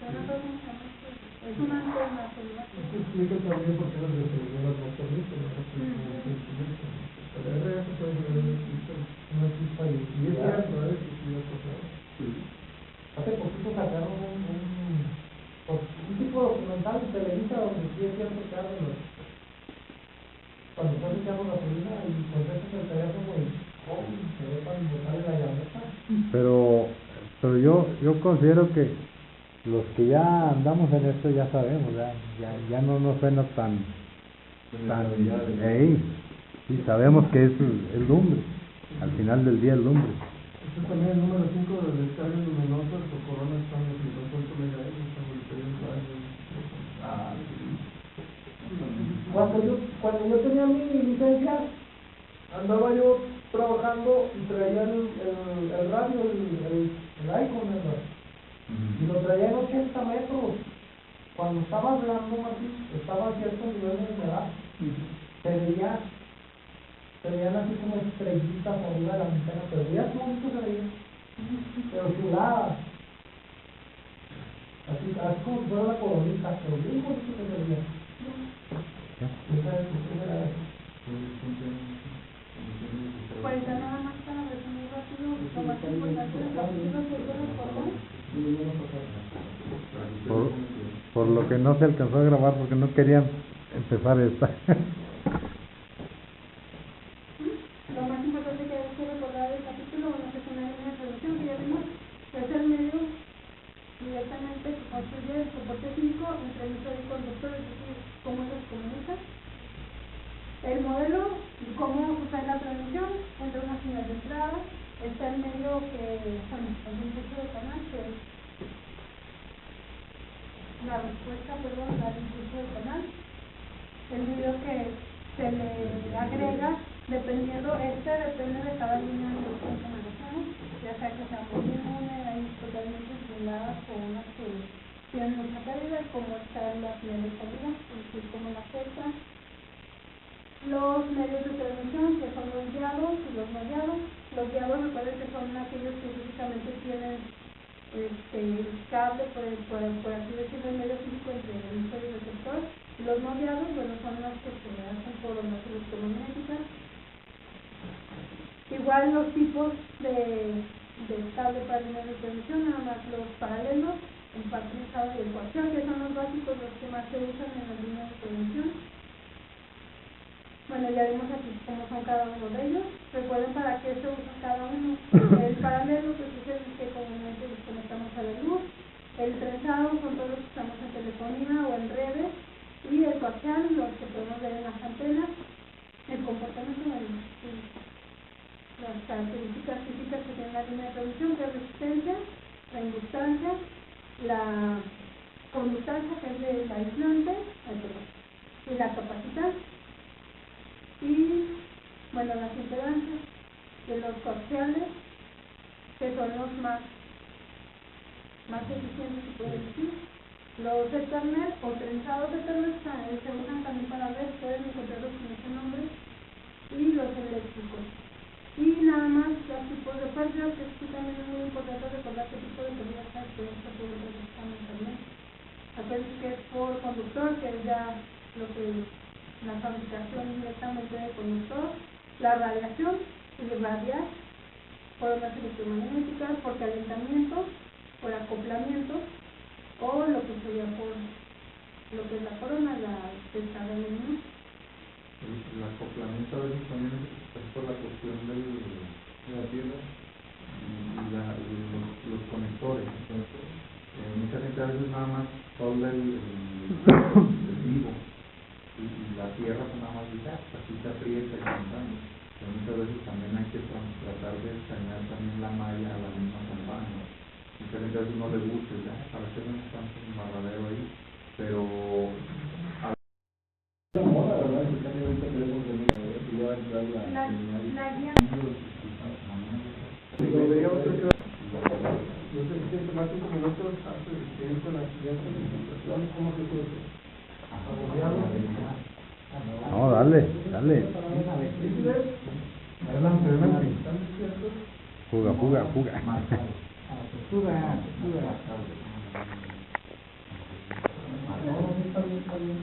Yo no sé cómo se llama esto. Es una antena, se llama. Esto explica también por qué las refrigeradoras no permiten pero el RF puede ser una chispa y es cierto, que sí ha pasado. Hace poquito sacaron un tipo de documental de Televisa donde sí es cierto que hacen cuando estás echando gasolina y contestas el teléfono y se ve cuando sale la llamada. Pero yo considero que los que ya andamos en esto ya sabemos, ya no nos suena tan sí, sabemos que es el lumbre, al final del día el lumbre. Este es también el número 5 de descargas luminosas o coronas están los 50 MHz, están los 30 años. Cuando yo tenía mi licencia, andaba yo trabajando y traía el radio, el icon, y lo traía en 80 metros. Cuando estaba hablando, Martín, estaba a cierto nivel de humedad, se veían así como estrellitas arriba de la antena, pero veías cómo bonito se veía, pero chuladas, así como si fuera una coronita, pero bien bonito se veía. Pues ya nada más para resumir rápido, lo más importante del capítulo sería Por lo que no se alcanzó a grabar porque no querían empezar esta. Lo más importante que hay que recordar del capítulo, bueno, que es una línea de producción que ya vimos, es el medio directamente que construye el soporte físico entre emisor y conductor, es decir, cómo se comunica. El modelo y cómo usar la transmisión entre una señal de entrada. Está el medio que, bueno, el impulso del canal, que es la respuesta, al impulso del canal. El video que se le agrega, depende de cada línea de producción que manejamos, ya sea que sea muy inmune, hay totalmente blindadas o unas que tienen mucha pérdida, como están las medias salidas, es decir, como la Z, Los medios de transmisión, que son los guiados y los no guiados. Los guiados, recuerden que son aquellos que físicamente tienen cable, por así decirlo, el medio físico entre el emisor y el receptor. Y los no guiados, bueno, son los que se hacen por ondas electromagnéticas. Igual los tipos de cable para líneas de transmisión, nada más los paralelos, el patrizado y el coaxial, que son los básicos, los que más se usan en las líneas de transmisión. Bueno, ya vimos aquí cómo son cada uno de ellos. Recuerden para qué se usa cada uno. El paralelo, pues es el que comúnmente desconectamos a la luz. El trenzado son todos los que usamos en telefonía o en redes. Y el coaxial, los que podemos ver en las antenas. El comportamiento de las características físicas que tiene la línea de transmisión, que es resistencia, la inductancia, la conductancia, que es el aislante, y la capacitancia. Y bueno, las impedancias de los coaxiales, que son los más eficientes, se puede decir. Los Ethernet o trenzados Ethernet se usan también para ver, pueden encontrarlos con ese nombre. Y los eléctricos. Y nada más los tipos de pérdidas, que sí también es muy importante recordar qué tipo de pérdidas hay, que esto puede ser también. Acuérdense que es por conductor, que es ya lo que la fabricación directamente del conductor, la radiación, irradiar, por ondas electromagnéticas, por calentamiento, por acoplamiento, o lo que sería por lo que es la corona, la descarga luminosa. El acoplamiento a veces también es por la cuestión de la Tierra y los conectores. Mucha gente a veces nada más solda el vivo. Y la tierra pues nada más dice, así se aprieta y cantando. Pero muchas veces también hay que tratar de escanear también la malla a la misma campana. Muchas veces a veces no le gusta, ya, para qué no están un barradero ahí. Pero la guía. No sé si tiene más 5 minutos antes de seguir con la siguiente presentación. ¿Cómo se puede? No, dale. Adelante. Fuga. Está bien.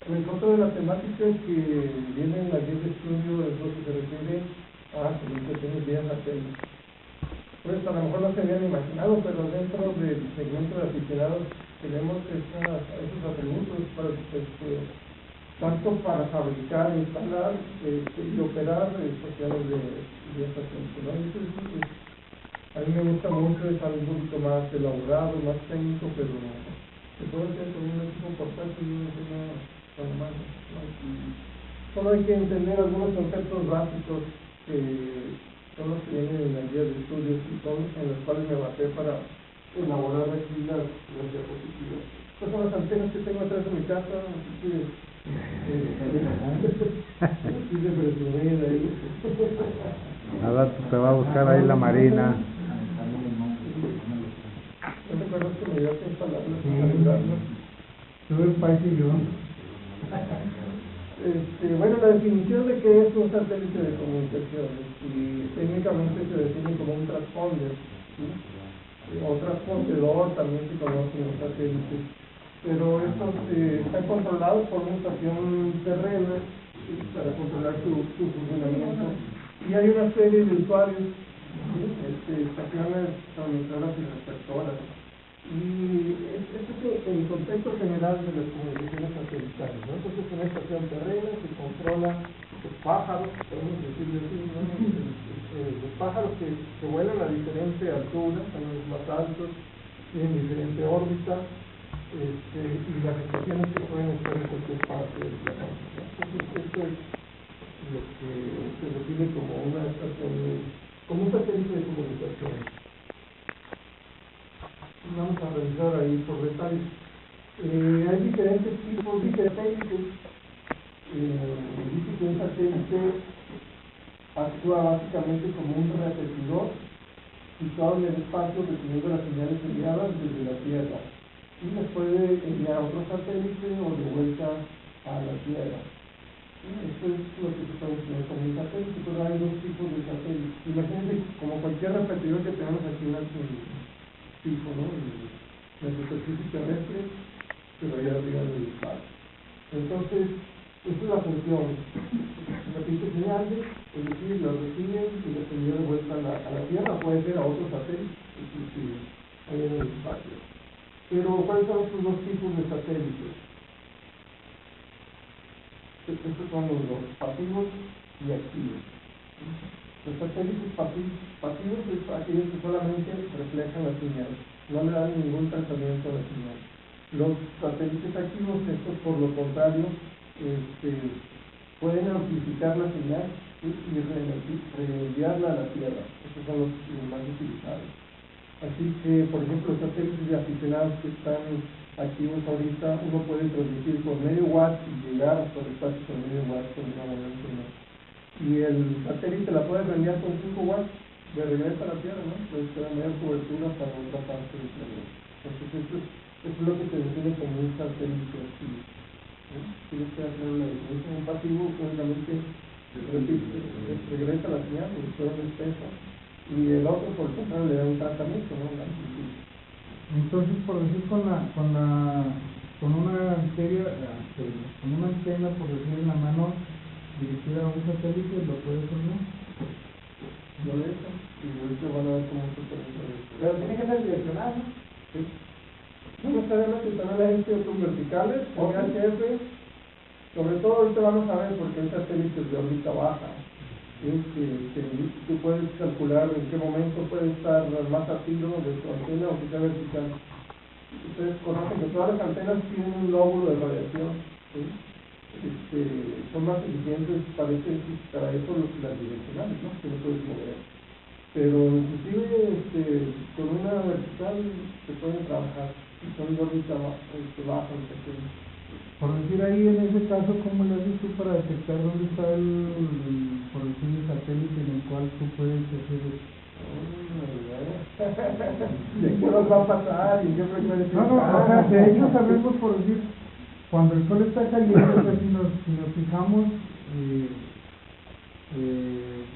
En contra de la temática que viene en la guía de estudio es lo que se refiere a comunicaciones vía satélite. Pues a lo mejor no se habían imaginado, pero dentro del segmento de aficionados tenemos esos atributos tanto para fabricar, instalar y operar estaciones de vía satélite, ¿no? Y eso es lo que a mí me gusta mucho, es algo un poquito más elaborado, más técnico, pero se puede hacer con un equipo portátil y solo hay que entender algunos conceptos básicos que son los que vienen en la guía de estudios y son en los cuales me basé para elaborar aquí las diapositivas. Estas son las antenas que tengo atrás de mi casa, así que aquí de presumir ahí. Ahora te va a buscar ahí la Marina. ¿No te acuerdas que me ibas a instalarlas y arreglarlas? Tuve un país y yo. Bueno, la definición de qué es un satélite de comunicaciones, y técnicamente se define como un transponder, ¿sí? O transpondedor también se conocen los satélites, pero estos están controlados por una estación terrena, ¿sí? Para controlar su funcionamiento, y hay una serie de usuarios, ¿sí? Estaciones transmisoras y receptoras. Y esto es el contexto general de las comunicaciones satelitales, ¿no? Entonces, en una estación terrena se controla los pájaros, podemos decirlo así, ¿no? Los pájaros que vuelan a diferente altura, son los más altos, tienen diferente órbita, y las estaciones que pueden estar en cualquier parte del planeta. Entonces, esto es lo que se define como una estación, como un satélite de comunicación. Vamos a revisar ahí por detalles. Hay diferentes tipos de satélites. Dice que un satélite actúa básicamente como un repetidor situado en el espacio recibiendo las señales enviadas desde la Tierra y les puede enviar a otro satélite o de vuelta a la Tierra. Esto es lo que se puede tener como un satélite, pero hay dos tipos de satélites. Imagínense como cualquier repetidor que tenemos aquí en el fijo, ¿no? En la superficie terrestre, pero allá arriba del espacio. Entonces, esta es la función. Repite señales, es decir, las reciben y las envía de vuelta a la Tierra, puede ser a otros satélites, inclusive, ahí en el espacio. Pero, ¿cuáles son estos dos tipos de satélites? Estos son los pasivos y activos. Los satélites pasivos es aquellos que solamente reflejan la señal, no le dan ningún tratamiento a la señal. Los satélites activos, estos por lo contrario, pueden amplificar la señal y reenviarla a la Tierra. Estos son los más utilizados. Así que, por ejemplo, los satélites de aficionados que están activos ahorita, uno puede transmitir con medio watt y llegar hasta el espacio con medio watt con una buena señal. Y el satélite la puede reenviar con 5 watts de regreso a la Tierra, ¿no? Puede tener mayor cobertura para otra parte del planeta. Entonces, esto es lo que se define como un satélite activo. Tienes que hacer una definición. Un pasivo únicamente regresa la señal, porque todo es espesa, y el otro por el contrario le da un tratamiento, ¿no? Entonces, por decir con una antena, por decir en la mano, dirigida a un satélite, ¿lo puede hacer, no? Lo de eso, y ahorita van a ver cómo se puede hacer esto. Pero tiene que ser direccionado, ¿no? Sí. No necesariamente también hay ciertos verticales, VHF, sobre todo ahorita vamos a ver porque hay satélites de órbita baja, ¿sí? que tú puedes calcular en qué momento puede estar más a tiro de tu antena o que sea vertical. Ustedes conocen que todas las antenas tienen un lóbulo de radiación, ¿sí? Son más eficientes para eso las direccionales, ¿no? Que no puedes mover. Pero inclusive con una vertical se pueden trabajar y son de órbita baja. Por decir ahí, en ese caso, ¿cómo le haces tú para detectar dónde está por decir, el satélite en el cual tú puedes hacer eso? ¿Y qué nos va a pasar? ¿Y qué frecuencia? No, o sea, de hecho sabemos, por decir, cuando el sol está cayendo, pues, si nos fijamos,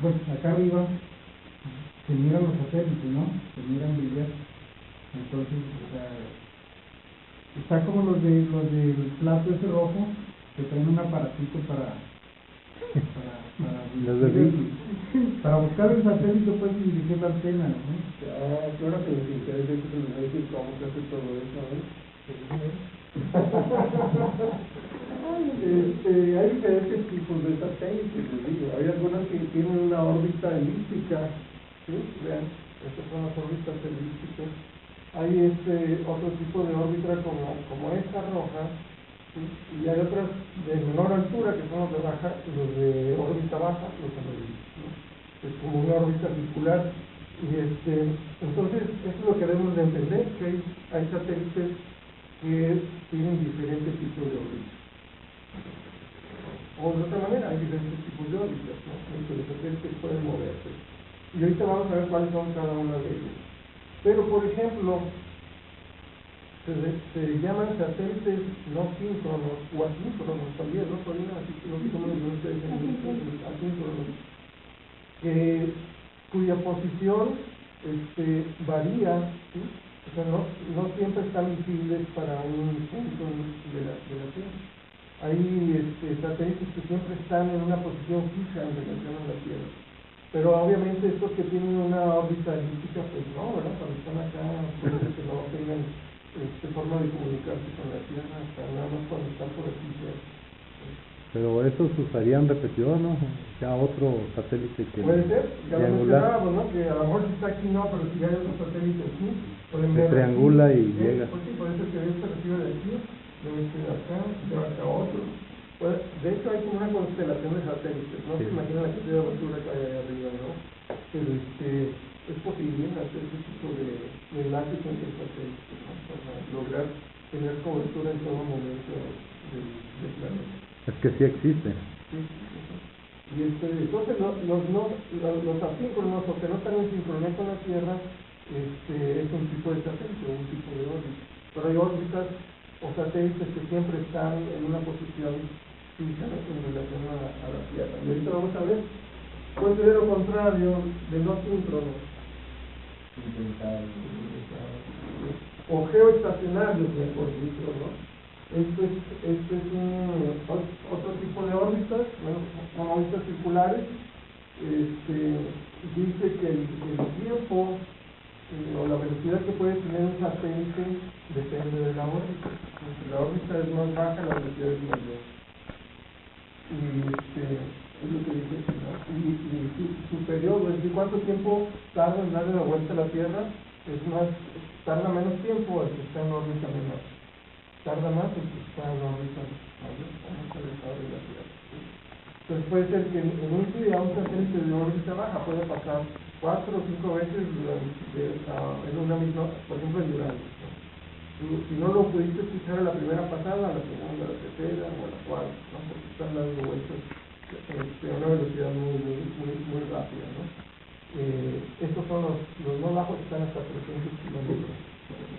pues acá arriba se miran los satélites, ¿no? Se miran brillar. Entonces, o sea, está como los del plato ese rojo, que traen un aparatito para buscar el satélite, pues, y dirigir la antena, ¿no? Claro que les interesa que se les va a decir cómo se hace todo eso, ¿no? Hay diferentes tipos de satélites, les digo. Hay algunas que tienen una órbita elíptica, ¿sí? Vean, estas son las órbitas elípticas. Hay otro tipo de órbita como esta roja, ¿sí? Y hay otras de menor altura que son los de órbita baja, los elípticos, ¿no? Es como una órbita circular. Y entonces, eso es lo que debemos de entender, que hay satélites que tienen diferentes tipos de órbitas. O de otra manera, hay diferentes tipos de órbitas, ¿no? En que los satélites pueden moverse. Y ahorita vamos a ver cuáles son cada una de ellas. Pero, por ejemplo, se llaman satélites no síncronos o asíncronos también, ¿no? Así que no sé cómo les ustedes en asíncronos, cuya posición varía, ¿sí? O sea, no siempre están visibles para un punto de la Tierra. Hay satélites que siempre están en una posición fija en relación a la Tierra. Pero obviamente estos que tienen una órbita elíptica, pues no, ¿verdad? Cuando están acá, puede que no tengan forma de comunicarse con la Tierra, hasta nada más cuando están por aquí. Pero esos usarían repetidor, ¿no? Ya otro satélite que... Puede ser, ya lo triangular. mencionábamos, ¿no? Que a lo mejor si está aquí no, pero si hay otro satélite aquí, pueden Se ver triangula aquí, y llega. Pues sí, por eso que este recibe de aquí, luego este de acá, se va acá otro. Pues, de hecho hay como una constelación de satélites, no Sí. se imagina la cantidad de basura que hay ahí arriba, ¿no? Pero es posible hacer ese tipo de enlaces entre satélites, ¿no? Para lograr tener cobertura en todo momento del planeta. Es que sí existe. Sí, sí, sí. Y entonces los asíncronos o que no están en sincronía con la Tierra, es un tipo de satélite, un tipo de órbita. Pero hay órbitas o satélites que siempre están en una posición fija en relación a la Tierra. Y ahorita vamos a ver cuál es lo contrario de no síncrono. O geoestacionarios, mejor dicho, ¿no? Esto es otro tipo de órbitas, bueno, son órbitas circulares. Dice que el tiempo o la velocidad que puede tener un satélite depende de la órbita. Si la órbita es más baja, la velocidad es mayor. Y es lo que dice aquí, ¿no? Y su periodo, es decir, cuánto tiempo tarda en darle la vuelta a la Tierra, tarda menos tiempo al que está en órbita menor. Tarda más el que está en órbita mayor, más alejado de la Tierra. Entonces puede ser que en un día un satélite de órbita baja puede pasar 4 o 5 veces en una misma, por ejemplo en Durango, ¿no? Si no lo pudiste escuchar a la primera pasada, a la segunda, a la tercera o a la cuarta, ¿no? Porque están dando vueltas a una velocidad muy rápida, ¿no? Estos son los más bajos, que están hasta 300 kilómetros.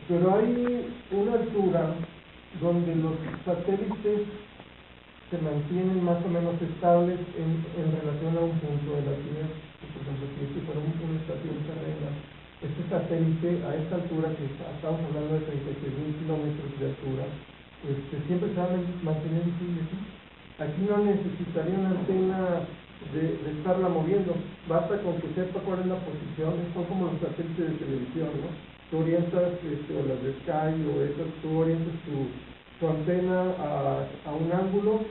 Pero hay una altura donde los satélites se mantienen más o menos estables en relación a un punto de la Tierra. Por ejemplo, si este fuera una estación terrena, este satélite a esta altura, que estamos hablando de 36.000 kilómetros de altura, siempre se va a mantener visible, ¿sí? Aquí no necesitaría una antena de estarla moviendo, basta con que sepa cuál es la posición. Son como los satélites de televisión, ¿no? Tú orientas, o las de Sky o esas, tú orientas tu antena a un ángulo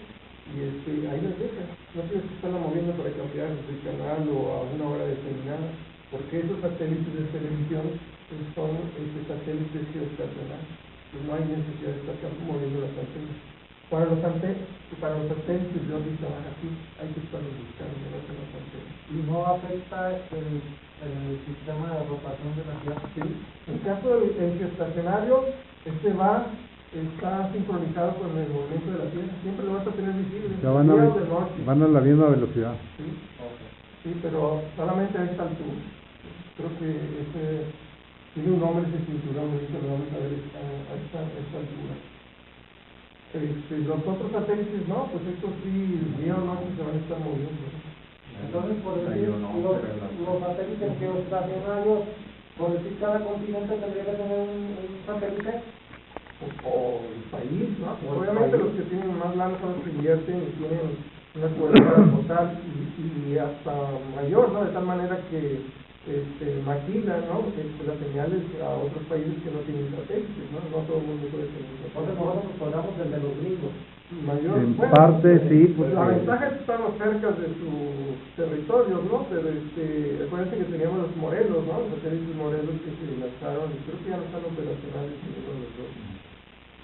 y ahí las dejas. No tienes que estarla moviendo para cambiar de canal o a una hora determinada, porque esos satélites de televisión son satélites geoestacionarios. Pues no hay necesidad de estar moviendo las antenas. Para los satélites de órbita baja, sí, hay que estarlos buscando, no son las antenas. ¿Y no afecta el sistema de rotación de la Tierra? Sí. En el caso del geoestacionario, está sincronizado con el movimiento de la Tierra, siempre lo vas a tener visible. Ya van a la misma velocidad. Sí, sí, pero solamente a esta altura. Creo que tiene un nombre ese cinturón, ahorita lo vamos a ver a esta altura. Los otros satélites no, pues estos sí, día o noche se van a estar moviendo. Entonces, por decir, los satélites geoestacionarios, por decir, cada continente tendría que tener un satélite. O el país, ¿no? Obviamente los que tienen más lana son los que invierten y tienen una cobertura total y hasta mayor, ¿no? De tal manera que maquilan, ¿no? Las señales a otros países que no tienen satélites, ¿no? No todo el mundo puede tener satélites. Entonces nosotros pagamos desde los gringos. Mayor, En parte sí, pues porque la ventaja es que estamos cerca de sus territorios, ¿no? Pero acuérdense que teníamos los Morelos, ¿no? Los satélites Morelos que se lanzaron, y creo que ya no están operacionales ninguno de los dos.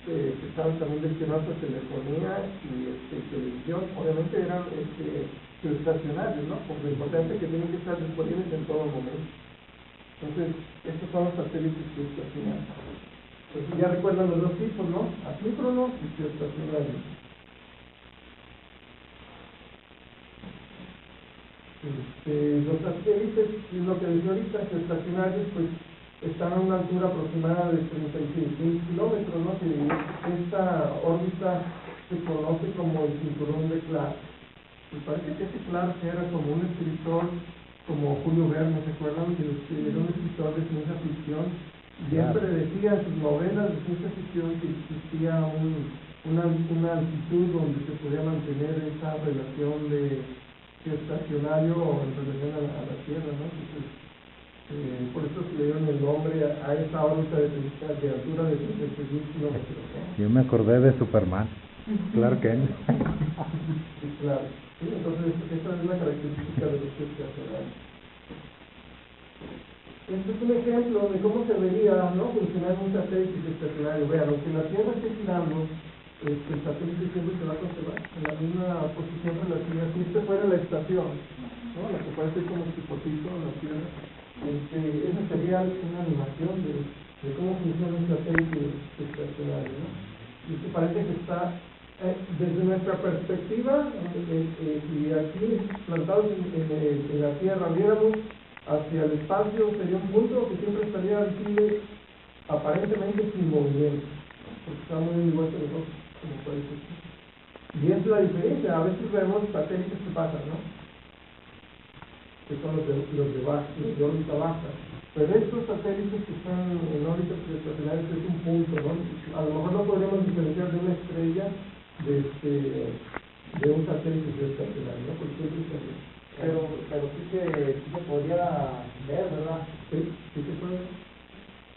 Que estaban también destinados a telefonía y televisión, obviamente eran geoestacionarios, ¿no? Por lo importante que tienen que estar disponibles en todo momento. Entonces, estos son los satélites geoestacionarios. Entonces ya recuerdan los dos tipos, ¿no? Asíncrono y geoestacionario. Los satélites, es lo que decía ahorita, geoestacionarios, pues están a una altura aproximada de 36.000 kilómetros, ¿no? Que esta órbita se conoce como el cinturón de Clark. Me parece que ese Clark era como un escritor, como Julio Verne, ¿se acuerdan? Era un escritor de ciencia ficción. Siempre decía en sus novelas de ciencia ficción que existía una altitud donde se podía mantener esa relación de geoestacionario en relación a la Tierra, ¿no? Entonces, por eso se le dieron el nombre a esa órbita de altura de 36.000 kilómetros, ¿no? yo me acordé de Superman, Clark Kent. Sí, claro. Sí, entonces esa es una característica de los geoestacionarios. Este es un ejemplo de cómo se vería, ¿no?, funcionar un satélite estacionario. Vean, aunque la Tierra esté girando, el satélite siempre se va a conservar en la misma posición relativa. Si esta fuera la estación, ¿no?, la que parece como un picotito en la Tierra, esa sería una animación de cómo funciona un satélite estacionario, ¿no? Y esto parece que está, desde nuestra perspectiva, si aquí plantados en la Tierra viéramos hacia el espacio, sería un punto que siempre estaría visible aparentemente sin movimiento, porque está muy igual que nosotros, como parece. Y es la diferencia. A veces vemos satélites que pasan, ¿no?, que son los de órbita baja. Pero estos satélites que están en órbitas estacionarias es un punto, ¿no? A lo mejor no podríamos diferenciar de una estrella de un satélite estacionario, ¿no? Porque siempre está bien. Pero sí se podría ver, ¿verdad? Sí se puede.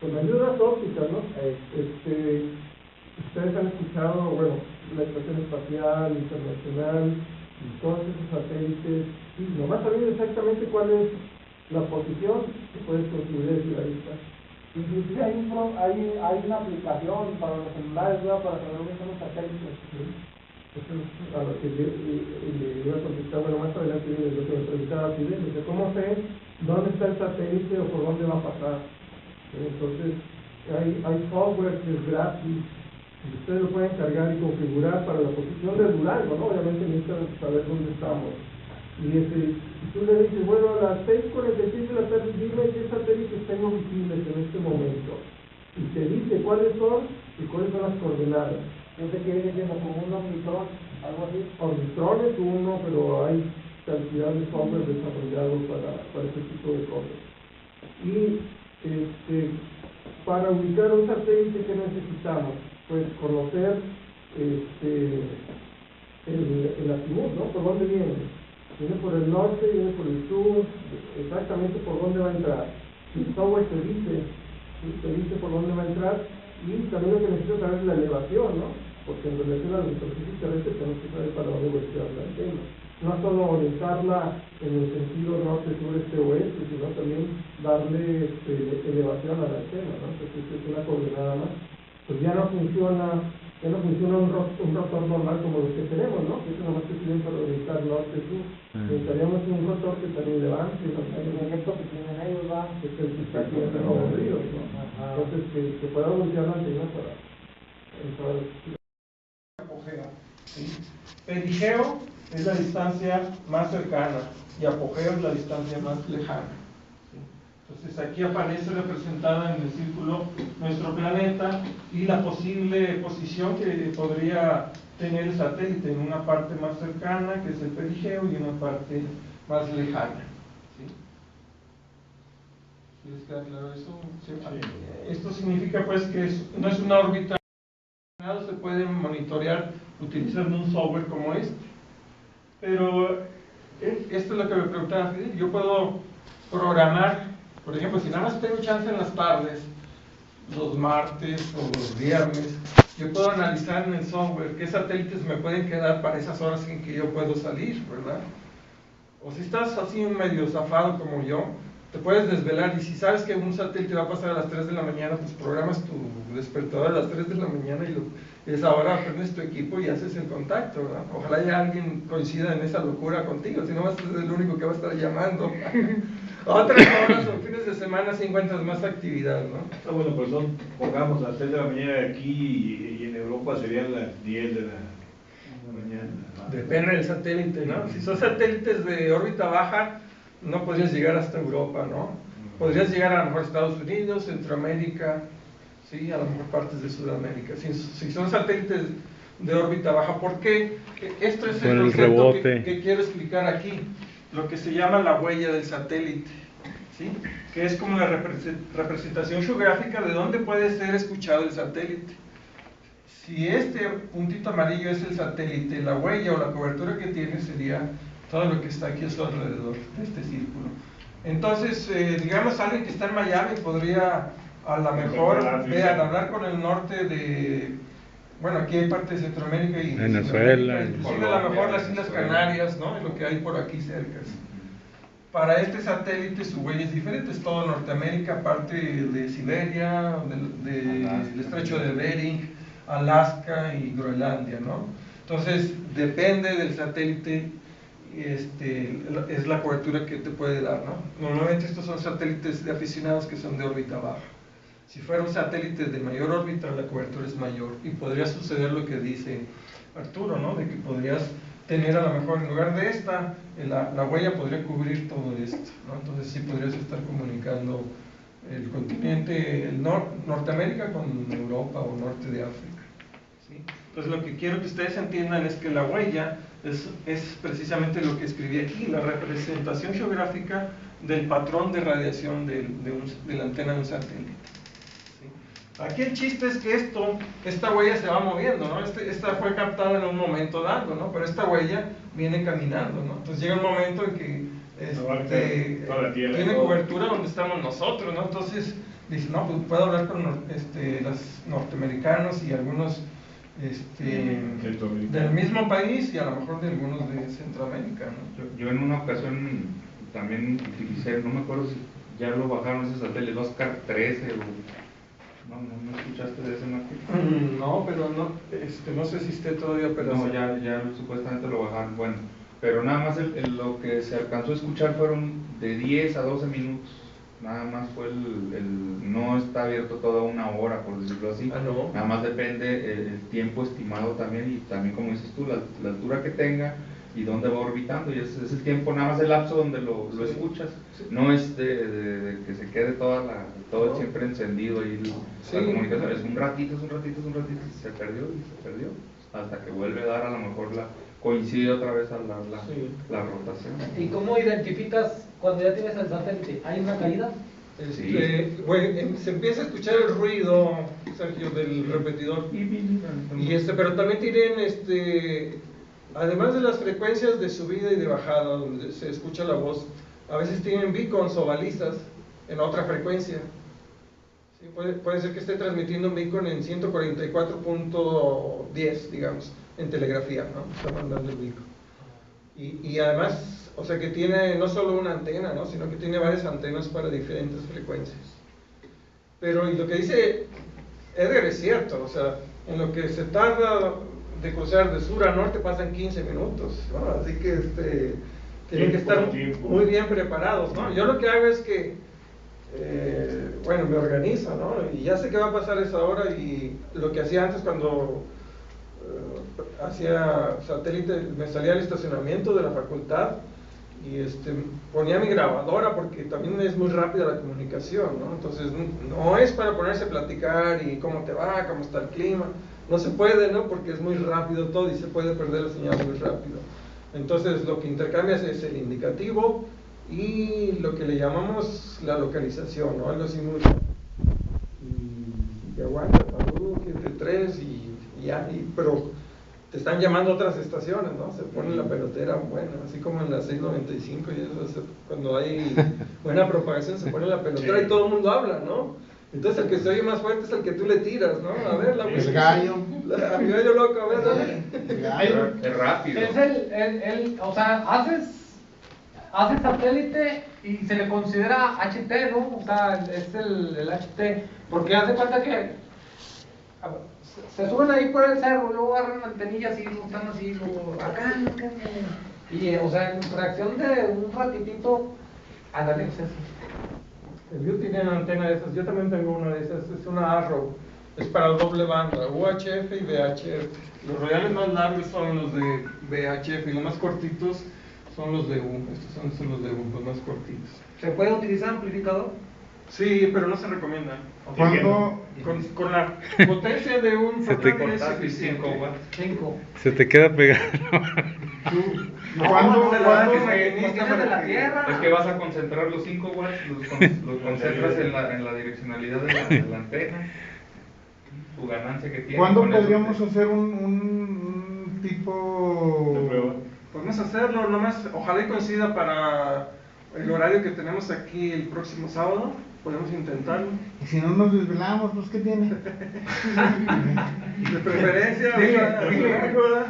Con ayudas ópticas, ¿no? Ustedes han escuchado, bueno, la Estación Espacial Internacional y todos esos satélites, y nomás sabiendo exactamente cuál es la posición, se puede construir desde ahí está. Inclusive hay una aplicación para los celulares, ¿verdad?, para saber dónde están los satélites. ¿Sí? Eso es a lo que le iba a contestar, bueno, más adelante viene lo que me preguntaba Fidel, de cómo sé dónde está el satélite o por dónde va a pasar. Entonces, hay software que es gratis, y ustedes lo pueden cargar y configurar para la posición del Durango, ¿no? Obviamente necesitan saber dónde estamos. Y tú le dices, bueno, a las 6:46 de la tarde, dime qué satélites tengo visibles en este momento. Y te dice cuáles son y cuáles son las coordenadas. Yo sé que viene siendo como un Omnitron, algo así. Omnitron es uno, pero hay cantidad de software desarrollado para este tipo de cosas. Y para ubicar un satélite, ¿qué necesitamos? Pues conocer el azimut, ¿no? ¿Por dónde viene? Viene por el norte, viene por el sur, exactamente por dónde va a entrar. El software te dice por dónde va a entrar, y también lo que necesito saber es la elevación, ¿no? Porque en relación a la superficie terrestre tenemos que saber para dónde voltear la antena. No solo orientarla en el sentido norte, sur, este, oeste, sino también darle elevación a la antena, ¿no? Entonces es una coordenada más. Pues ya no funciona un rotor normal como los que tenemos, ¿no? Que es nada más que sirven para orientar norte-sur. Necesitaríamos un rotor que también levante, ¿no? El efecto que tienen ellos, va. Que es el que está aquí en los ríos, ¿no? Entonces que pueda voltear la antena para entrar. Apogeo, ¿sí? Perigeo es la distancia más cercana y apogeo es la distancia más lejana. Entonces aquí aparece representada en el círculo nuestro planeta y la posible posición que podría tener el satélite en una parte más cercana, que es el perigeo, y una parte más lejana. ¿Sí? ¿Les queda claro eso? Sí. Esto significa pues que no es una órbita, se puede monitorear utilizando un software como este. Pero esto es lo que me preguntaba Fidel. Yo puedo programar. Por ejemplo, si nada más tengo chance en las tardes, los martes o los viernes, yo puedo analizar en el software qué satélites me pueden quedar para esas horas en que yo puedo salir, ¿verdad? O si estás así medio zafado como yo, te puedes desvelar, y si sabes que un satélite va a pasar a las 3 de la mañana, pues programas tu despertador a las 3 de la mañana y esa hora prendes tu equipo y haces el contacto, ¿verdad? Ojalá ya alguien coincida en esa locura contigo, si no vas a ser el único que va a estar llamando. Otras horas o fines de semana si encuentras más actividad, ¿no? Bueno, pues son, pongamos, a las 6 de la mañana de aquí, y en Europa serían las 10 de la mañana. Depende del satélite, ¿no? Si son satélites de órbita baja, no podrías llegar hasta Europa, ¿no? Podrías llegar a lo mejor a Estados Unidos, Centroamérica, sí, a lo mejor partes de Sudamérica. Si son satélites de órbita baja, ¿por qué? Esto es el concepto que quiero explicar aquí, lo que se llama la huella del satélite, ¿sí? Que es como la representación geográfica de dónde puede ser escuchado el satélite. Si este puntito amarillo es el satélite, la huella o la cobertura que tiene sería todo lo que está aquí a su alrededor de este círculo. Entonces, digamos, alguien que está en Miami podría a lo mejor hablar con el norte de, bueno, aquí hay parte de Centroamérica y Venezuela, inclusive a lo mejor las Islas Canarias, ¿no? Lo que hay por aquí cerca. para este satélite su huella es diferente, es todo Norteamérica, parte de Siberia, del estrecho de Bering, Alaska y Groenlandia, ¿no? Entonces, depende del satélite, es la cobertura que te puede dar, ¿no? Normalmente estos son satélites de aficionados que son de órbita baja. Si fuera un satélite de mayor órbita, la cobertura es mayor y podría suceder lo que dice Arturo, ¿no? De que podrías tener a lo mejor en lugar de esta, la huella podría cubrir todo esto, ¿no? Entonces sí podrías estar comunicando el continente, Norteamérica con Europa o norte de África, ¿sí? Entonces lo que quiero que ustedes entiendan es que la huella es precisamente lo que escribí aquí, la representación geográfica del patrón de radiación de la antena de un satélite. Aquí el chiste es que esta huella se va moviendo, ¿no? Esta fue captada en un momento dado, ¿no? Pero esta huella viene caminando, ¿no? Entonces llega un momento en que toda la Tierra, tiene todo. cobertura donde estamos nosotros, ¿no? Entonces dice, no, pues puedo hablar con los norteamericanos y algunos Centroamericanos. del mismo país y a lo mejor de algunos de Centroamérica, ¿no? Yo en una ocasión también utilicé, no me acuerdo si ya lo bajaron ese satélite, Oscar 13 o... ¿No escuchaste de ese, Martín? No, pero no sé si esté todavía, pero No, ya supuestamente lo bajaron, bueno, pero nada más lo que se alcanzó a escuchar fueron de 10 a 12 minutos, nada más fue no está abierto toda una hora, por decirlo así, no. Nada más depende el tiempo estimado también, y también como dices tú, la altura que tenga y dónde va orbitando, y es el tiempo, nada más el lapso donde lo Sí. escuchas, Sí. no es de que se quede todo No. siempre encendido ahí Sí. la comunicación, es un ratito, y se perdió, hasta que vuelve a dar a lo mejor coincide otra vez a Sí. la rotación. ¿Y cómo identificas cuando ya tienes el satélite? ¿Hay una caída? Bueno, se empieza a escuchar el ruido, Sergio, del repetidor. Pero también tienen, además de las frecuencias de subida y de bajada, donde se escucha la voz, a veces tienen beacons o balizas en otra frecuencia. Sí, puede ser que esté transmitiendo un beacon en 144.10, digamos, en telegrafía, ¿no? Está mandando el beacon. Y además, o sea que tiene no solo una antena, ¿no? Sino que tiene varias antenas para diferentes frecuencias. Pero y lo que dice Edgar es cierto, o sea, en lo que se tarda de cruzar de sur a norte pasan 15 minutos, ¿no? Así que tienen que estar muy bien preparados, ¿no? Yo lo que hago es que, me organizo, ¿no? Y ya sé que va a pasar esa hora, y lo que hacía antes cuando hacía satélite, me salía al estacionamiento de la facultad y ponía mi grabadora, porque también es muy rápida la comunicación, ¿no? Entonces no es para ponerse a platicar y cómo te va, cómo está el clima, no se puede, ¿no? Porque es muy rápido todo y se puede perder la señal muy rápido. Entonces lo que intercambias es el indicativo y lo que le llamamos la localización, ¿no? Algo así muy... Y aguanta, Perú, 73 y ya, pero te están llamando otras estaciones, ¿no? Se pone la pelotera, bueno, así como en la 695 y eso, cuando hay buena propagación se pone la pelotera y todo el mundo habla, ¿no? Entonces el que se oye más fuerte es el que tú le tiras, ¿no? A ver, El gallo. El gallo loco, a ver, dale. El gallo. Es rápido. Es o sea, haces satélite y se le considera HT, ¿no? O sea, es el HT, porque hace cuenta que se suben ahí por el cerro, luego agarran antenillas y están así, luego acá, y o sea, en fracción de un ratitito, ándale, es eso. El View tiene una antena de esas, yo también tengo una de esas, es una Arrow, es para doble banda, UHF y VHF. Los reales más largos son los de VHF y los más cortitos son los de U, estos son los de U, los más cortitos. ¿Se puede utilizar amplificador? Sí, pero no se recomienda. ¿Cuándo? Con la potencia de un focal es suficiente. 5 watts. 5. Se te queda pegado. ¿Cuándo? Cuestiones de la Tierra. Es que vas a concentrar los 5 watts, los concentras en la direccionalidad de la antena, tu ganancia que tiene. ¿Cuándo con eso podríamos te- hacer un tipo... De prueba. Podemos hacerlo, nomás ojalá y coincida para el horario que tenemos aquí el próximo sábado. Podemos intentarlo. Y si no nos desvelamos, pues ¿qué tiene? De preferencia,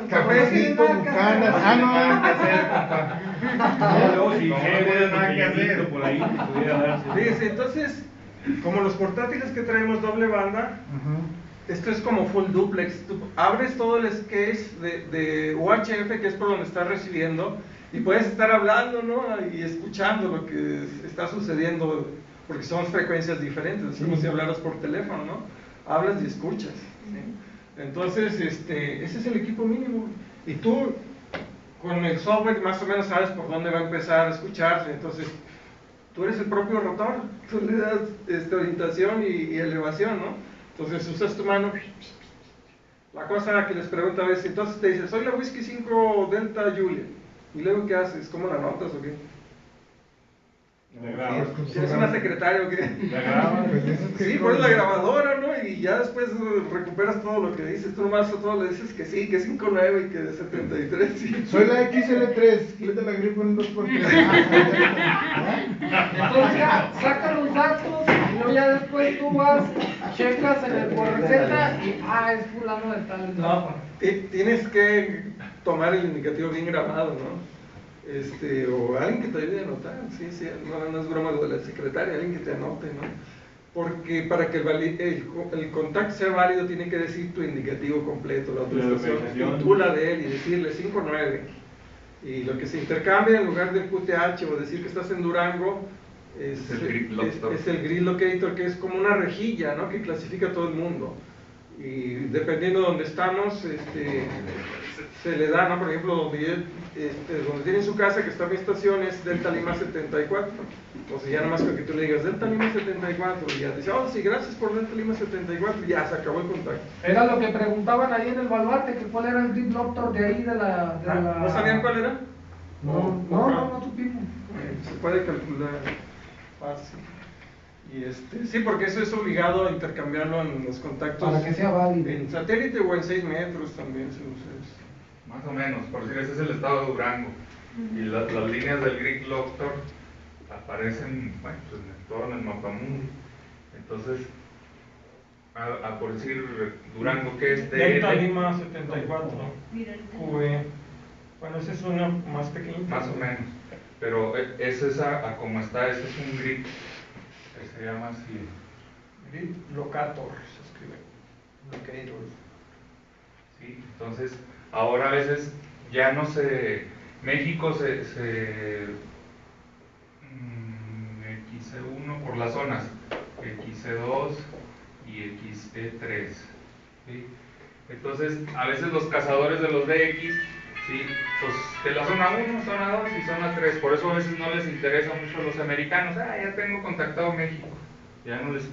Cafecito, bucanas. Luego, si No, hay no tiene nada que pequeñito hacer. por ahí que pudiera darse. Fíjense, entonces, como los portátiles que traemos doble banda, esto es como full duplex. Tú abres todo el sketch de UHF, que es por donde estás recibiendo, y puedes estar hablando, ¿no? Y escuchando lo que está sucediendo, porque son frecuencias diferentes. Es como si hablaras por teléfono, ¿no? Hablas y escuchas, ¿sí? Entonces, ese es el equipo mínimo. Y tú, con el software, más o menos sabes por dónde va a empezar a escucharse. Entonces, tú eres el propio rotor. Tú le das orientación y elevación, ¿no? Entonces, usas tu mano. La cosa que les pregunto a veces, entonces te dice, soy la Whisky 5 Delta Julia. ¿Y luego qué haces? ¿Cómo la notas o qué? La grabas. ¿Tienes una secretaria o qué? La grabas. Sí, pones la grabadora, ¿no? Y ya después recuperas todo lo que dices. Tú nomás a todo le dices que sí, que 5.9 y que 73. Sí. Soy la XL3, quita la gripe en 2x3. Entonces ya saca los datos y luego ya después tú vas, checas en el por receta y es fulano de tal. No, tienes que tomar el indicativo bien grabado, ¿no? O alguien que te ayude a anotar, sí, no es broma lo de la secretaria, alguien que te anote, ¿no? Porque para que el contacto sea válido tiene que decir tu indicativo completo, la autorización, y tú la de él, y decirle 5.9. Y lo que se intercambia en lugar del QTH o decir que estás en Durango, es el grid locator, que es como una rejilla, ¿no? Que clasifica a todo el mundo. Y dependiendo de donde estamos, se le da, ¿no? Por ejemplo, donde tiene su casa, que está mi estación, es Delta Lima 74. O sea, ya nomás con que tú le digas Delta Lima 74, y ya dice, oh, sí, gracias por Delta Lima 74, y ya se acabó el contacto. Era lo que preguntaban ahí en el baluarte, que cuál era el grid doctor de ahí de la... ¿No sabían cuál era? No supimos. Se puede calcular fácil. Y sí, porque eso es obligado a intercambiarlo en los contactos. Para que sea válido. En satélite o en 6 metros también se usa eso. Más o menos, por decir, ese es el estado de Durango. Y las líneas del Grid Doctor aparecen, bueno, pues en todo el mapamundi. Entonces, por decir Durango, ¿qué es? Delta Lima 74, QE. Bueno, ese es uno más pequeñito. Más o menos. Pero ese es a como está, ese es un grid. Se llama así. Grid locator, se escribe. Locator. Sí, entonces, ahora a veces ya no se. México se XC1 por las zonas, XC2 y XE3. ¿Sí? Entonces, a veces los cazadores de los DX, ¿sí? Pues de la zona 1, zona 2 y zona 3, por eso a veces no les interesa mucho a los americanos. Ya tengo contactado México,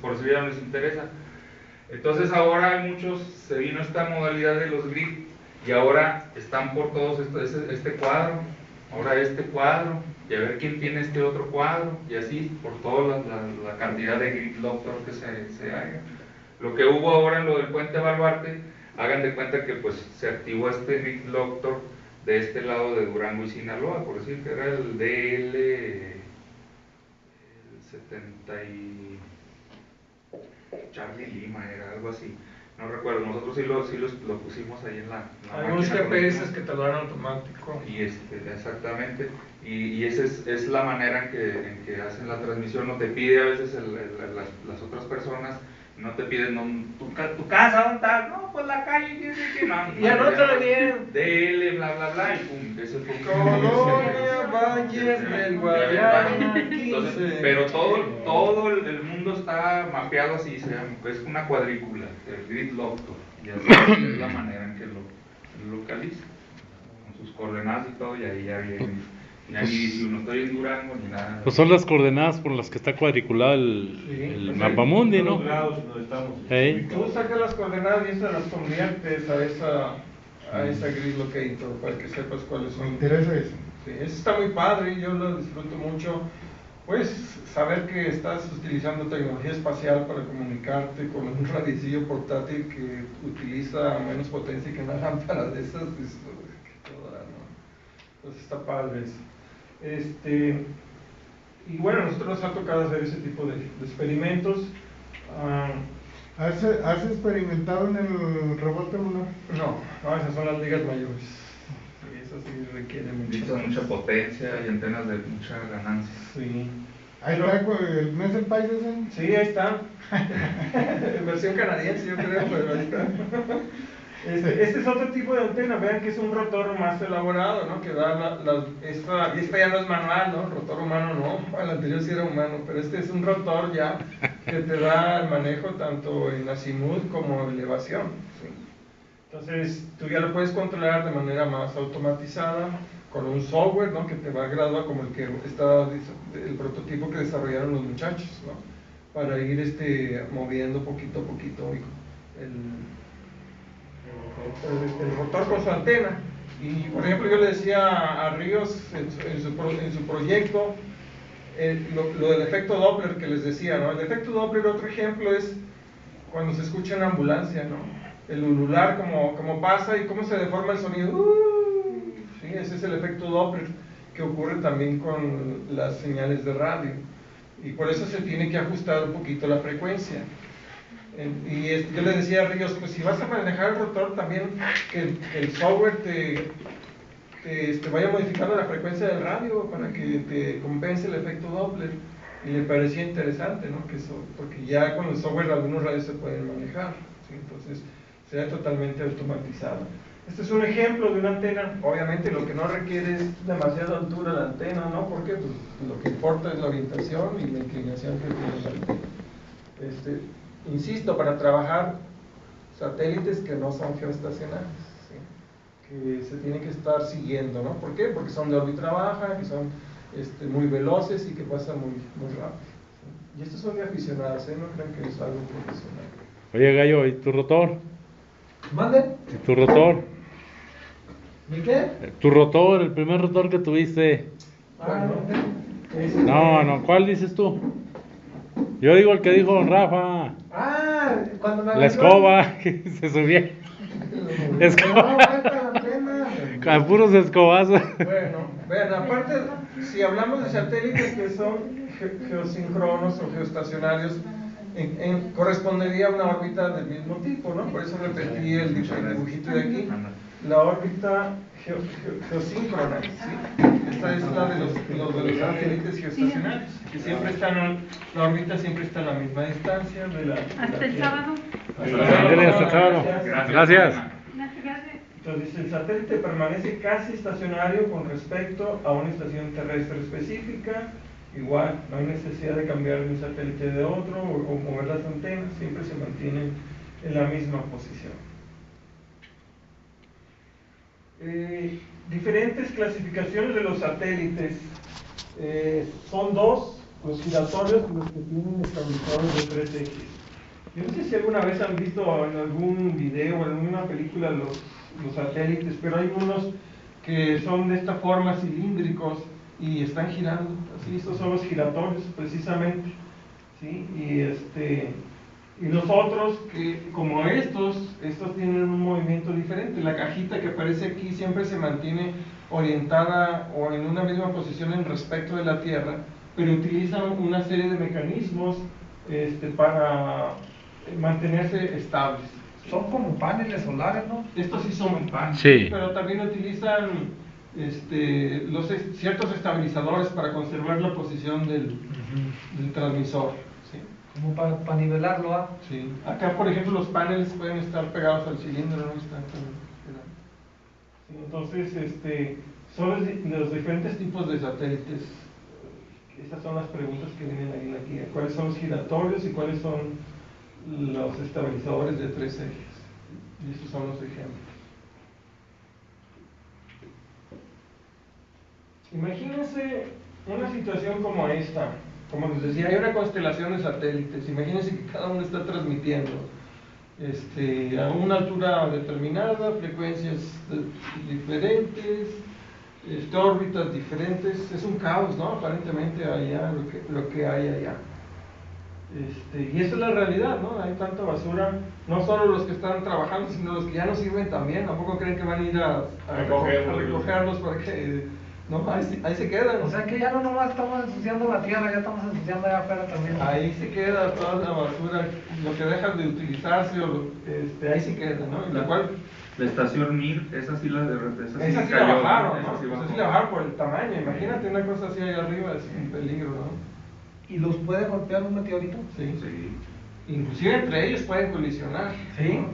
por eso ya no les interesa. Entonces ahora hay muchos, se vino esta modalidad de los grid y ahora están por todos este cuadro, ahora este cuadro, y a ver quién tiene este otro cuadro, y así por toda la cantidad de grid doctor que se haga. Lo que hubo ahora en lo del puente Baluarte, hagan de cuenta que pues se activó este grid doctor de este lado de Durango y Sinaloa, por decir que era el DL el 70 y Charlie Lima, era algo así, no recuerdo. Nosotros sí lo pusimos ahí en la hay unos GPS que te lo dan automático. Y exactamente, y esa es la manera en que hacen la transmisión. No te pide a veces las otras personas, no te piden tu casa, ¿dónde está? No, pues la calle, no. Y anótale bien. DL, bla, bla, bla, y pum, ese fue Colonia Valles del Guayana 15. Pero todo el mundo está mapeado así, se llama, es una cuadrícula, el grid locto, y así es la manera en que lo localiza, con sus coordenadas y todo, y ahí ya viene. Ya ni si uno estoy en Durango ni nada. Pues son las coordenadas por las que está cuadriculado el mapamundi, ¿no? Los grados donde estamos. ¿Eh? Tú sacas las coordenadas y esas las conviertes a esa grid locator para que sepas cuáles son. Me interesa eso. Sí, eso está muy padre, yo lo disfruto mucho. Pues saber que estás utilizando tecnología espacial para comunicarte con un radicillo portátil que utiliza menos potencia que una lámpara de esas, pues, pues está padre eso. Y bueno, a nosotros nos ha tocado hacer ese tipo de experimentos. ¿Has experimentado en el rebote lunar? No, esas son las ligas mayores. Sí, eso sí requiere Mucha potencia y antenas de mucha ganancia. Sí. Ahí está, ¿no es el país ese? Sí, ahí está. Versión canadiense, yo creo, pero ahí está. Este es otro tipo de antena, vean que es un rotor más elaborado, ¿no? Que da esta ya no es manual, ¿no? El rotor humano no, el anterior sí era humano, pero este es un rotor ya que te da el manejo tanto en azimut como elevación, ¿sí? Entonces, tú ya lo puedes controlar de manera más automatizada con un software, ¿no? Que te va a graduar como el prototipo que desarrollaron los muchachos, ¿no? Para ir moviendo poquito a poquito el rotor con su antena. Y por ejemplo, yo le decía a Ríos en su proyecto lo del efecto Doppler que les decía, ¿no? El efecto Doppler, otro ejemplo, es cuando se escucha una ambulancia, ¿no? El ulular, como pasa y cómo se deforma el sonido. Sí, ese es el efecto Doppler que ocurre también con las señales de radio. Y por eso se tiene que ajustar un poquito la frecuencia. Yo le decía a Ríos, pues si vas a manejar el rotor, también que el software te vaya modificando la frecuencia del radio para que te compense el efecto Doppler. Y le parecía interesante, ¿no? Porque ya con el software algunos radios se pueden manejar, ¿sí? Entonces será totalmente automatizado. Este es un ejemplo de una antena. Obviamente lo que no requiere es demasiada altura la antena, ¿no? Porque pues, lo que importa es la orientación y la inclinación que tiene la antena. Insisto, para trabajar satélites que no son geoestacionarios, ¿sí? Que se tienen que estar siguiendo, ¿no? ¿Por qué? Porque son de órbita baja, que son muy veloces y que pasan muy rápido, ¿sí? Y estos son de aficionados, ¿eh? No crean que es algo profesional. Oye, Gallo, ¿y tu rotor? ¿Mande? ¿Y tu rotor? ¿Mi qué? Tu rotor, el primer rotor que tuviste. No, ¿cuál dices tú? Yo digo el que dijo don Rafa. Cuando me La escoba, que se subía. A puros escobazos. Bueno, vean, aparte, si hablamos de satélites que son geosíncronos o geoestacionarios, correspondería a una órbita del mismo tipo, ¿no? Por eso repetí el dibujito de aquí. La órbita geosíncrona, ¿sí? Esta es la de los satélites geoestacionarios, que siempre la órbita siempre está a la misma distancia de la Hasta el sábado. Hasta el sábado. Gracias. Entonces, el satélite permanece casi estacionario con respecto a una estación terrestre específica. Igual, no hay necesidad de cambiar de un satélite de otro o mover las antenas, siempre se mantienen en la misma posición. Diferentes clasificaciones de los satélites. Son dos, los giratorios y los que tienen estabilizadores de 3 ejes. Yo no sé si alguna vez han visto en algún video o en alguna película los satélites, pero hay unos que son de esta forma, cilíndricos, y están girando, así. Estos son los giratorios precisamente, ¿sí? Y los otros, que como estos tienen un movimiento diferente. La cajita que aparece aquí siempre se mantiene orientada o en una misma posición en respecto de la Tierra, pero utilizan una serie de mecanismos para mantenerse estables. Son como paneles solares, ¿no? Estos sí son paneles, sí, pero también utilizan ciertos estabilizadores para conservar la posición del transmisor, ¿sí? Como para nivelarlo, ¿ah? Sí. Acá, por ejemplo, los paneles pueden estar pegados al cilindro, no están tan... Sí, entonces, son los diferentes tipos de satélites. Estas son las preguntas que vienen ahí en la guía. ¿Cuáles son los giratorios y cuáles son los estabilizadores de 3 ejes? Y estos son los ejemplos. Imagínense una situación como esta. Como les decía, hay una constelación de satélites. Imagínense que cada uno está transmitiendo a una altura determinada, frecuencias diferentes, órbitas diferentes. Es un caos, ¿no? Aparentemente allá, lo que hay allá. Y esa es la realidad, ¿no? Hay tanta basura, no solo los que están trabajando, sino los que ya no sirven también. Tampoco creen que van a ir a recogerlos para que ¿no? Ahí se quedan. O sea que ya no nomás estamos ensuciando la tierra, ya estamos ensuciando allá afuera también. Ahí se queda toda la basura, lo que deja de utilizarse, ahí se queda, ¿no? Y lo cual, La estación Mir, esa sí la de esa esa sí la cayó, bajaron, esa ¿no? sí Esa bajó. sí la bajaron por el tamaño. Imagínate una cosa así ahí arriba, es un peligro, ¿no? ¿Y los puede golpear un meteorito? Sí. Sí. Inclusive entre ellos pueden colisionar. Sí.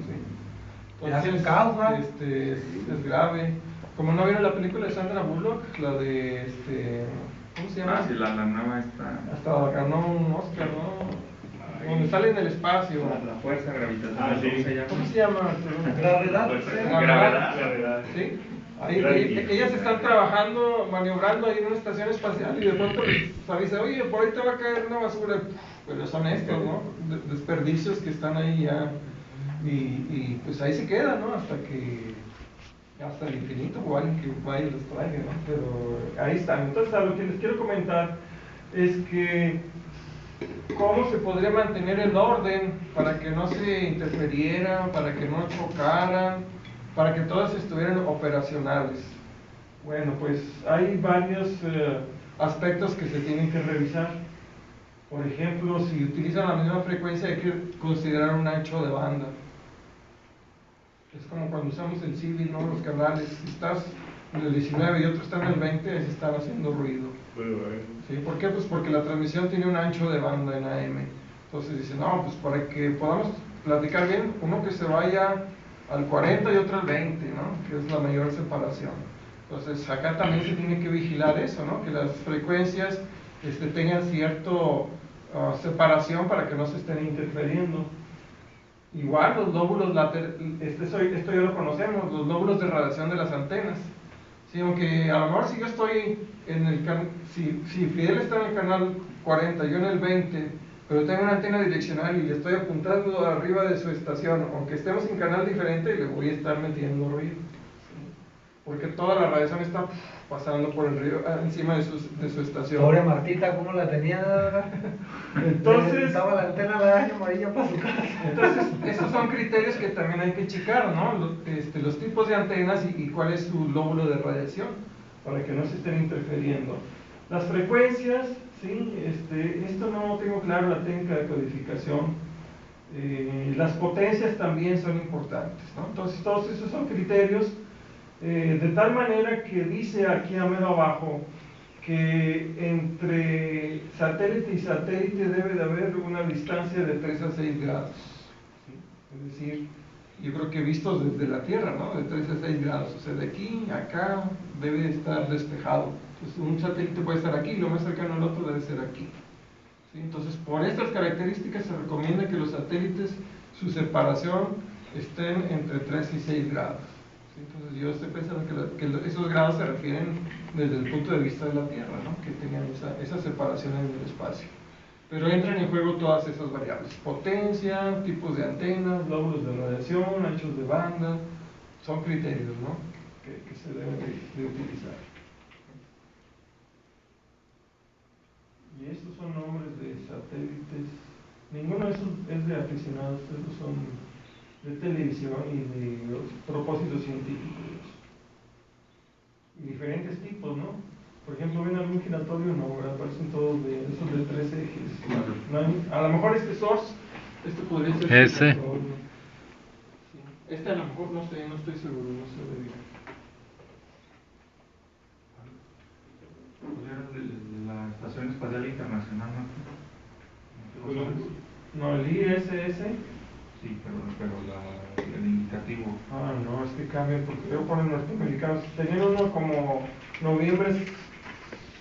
¿No? Y hacen caos, ¿verdad? es grave. Como no vieron la película de Sandra Bullock, la de ¿cómo se llama? Ah, sí, la nueva está. Hasta ganó un Oscar, ¿no? Donde sale en el espacio. La fuerza gravitacional, ¿Cómo se llama? Gravedad. Gravedad. ¿Sí? Ahí ellas están trabajando, maniobrando ahí en una estación espacial y de pronto les avisa, oye, por ahí te va a caer una basura. Pero son estos, ¿no? Desperdicios que están ahí ya. Y pues ahí se queda, ¿no? Hasta el infinito o alguien que vaya y los traiga, ¿no? Pero ahí están. Entonces, a lo que les quiero comentar es que cómo se podría mantener el orden para que no se interferiera, para que no chocaran, para que todas estuvieran operacionales. Bueno, pues hay varios aspectos que se tienen que revisar. Por ejemplo, si utilizan la misma frecuencia hay que considerar un ancho de banda. Es como cuando usamos el civil, ¿no? Los canales. Si estás en el 19 y otro está en el 20, ahí se están haciendo ruido. ¿Sí? ¿Por qué? Pues porque la transmisión tiene un ancho de banda en AM. Entonces dicen, no, pues para que podamos platicar bien, uno que se vaya al 40 y otro al 20, ¿no? Que es la mayor separación. Entonces acá también se tiene que vigilar eso, ¿no? Que las frecuencias tengan cierta separación para que no se estén interfiriendo. Igual los lóbulos laterales, esto ya lo conocemos, los lóbulos de radiación de las antenas. Sí, aunque a lo mejor si yo estoy en el si Fidel está en el canal 40, yo en el 20, pero tengo una antena direccional y le estoy apuntando arriba de su estación, aunque estemos en canal diferente, le voy a estar metiendo ruido. ¿Sí? Porque toda la radiación está pasando por el río, encima de su estación. Pobre Martita, ¿cómo la tenía? Entonces, estaba la antena de año amarilla para su casa. Entonces, esos son criterios que también hay que checar, ¿no? Los tipos de antenas y cuál es su lóbulo de radiación, para que no se estén interfiriendo. Las frecuencias, ¿sí? Esto no tengo claro la técnica de codificación. Las potencias también son importantes, ¿no? Entonces, todos esos son criterios, de tal manera que dice aquí a mero abajo, que entre satélite y satélite debe de haber una distancia de 3 a 6 grados. ¿Sí? Es decir, yo creo que vistos desde la Tierra, ¿no? De 3 a 6 grados. O sea, de aquí a acá debe estar despejado. Entonces, un satélite puede estar aquí, lo más cercano al otro debe ser aquí. ¿Sí? Entonces, por estas características se recomienda que los satélites, su separación, estén entre 3 y 6 grados. Entonces yo estoy pensando que esos grados se refieren desde el punto de vista de la Tierra, ¿no? Que tengan esa separación en el espacio. Pero entran en juego todas esas variables: potencia, tipos de antenas, lóbulos de radiación, anchos de banda. Son criterios, ¿no? que se deben de utilizar. Y estos son nombres de satélites. Ninguno de esos es de aficionados, estos son de televisión y de propósitos científicos. Y diferentes tipos, ¿no? Por ejemplo, ven algún giratorio, no, ¿verdad? Parecen todos de esos de 3 ejes. No, a lo mejor source, podría ser ese. Sí. A lo mejor no sé, no estoy seguro, no sé de bien. ¿Cuál era la Estación Espacial Internacional? No, el ISS. Sí, pero el indicativo. Ah, no, es que cambia porque veo ponen norteamericanos. Tenían uno como noviembre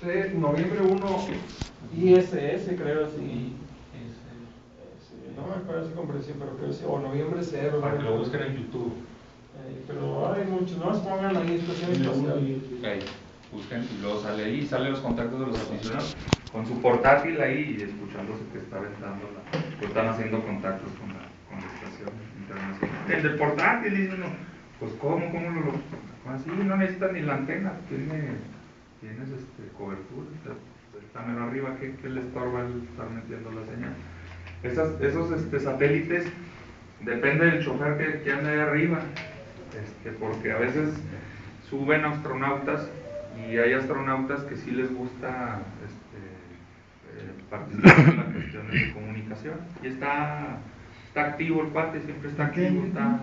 1 ISS, creo así. No me acuerdo si comprensión, pero creo que sí, o noviembre 0. Para que lo busquen en YouTube. Pero hay muchos, no les pongan ahí estación espacial. Okay. Busquen y luego sale ahí, salen los contactos de los aficionados con su portátil ahí y escuchándose que está aventando pues están haciendo contactos con la estación internacional. El del portátil, dice uno, pues ¿cómo lo así? No necesitas ni la antena, tienes cobertura, está mero arriba, ¿qué le estorba el estar metiendo la señal? Esos satélites, depende del chofer que ande ahí arriba, porque a veces suben astronautas Y hay astronautas que sí les gusta participar en las cuestiones de comunicación. Y está activo el cuate, siempre está activo, está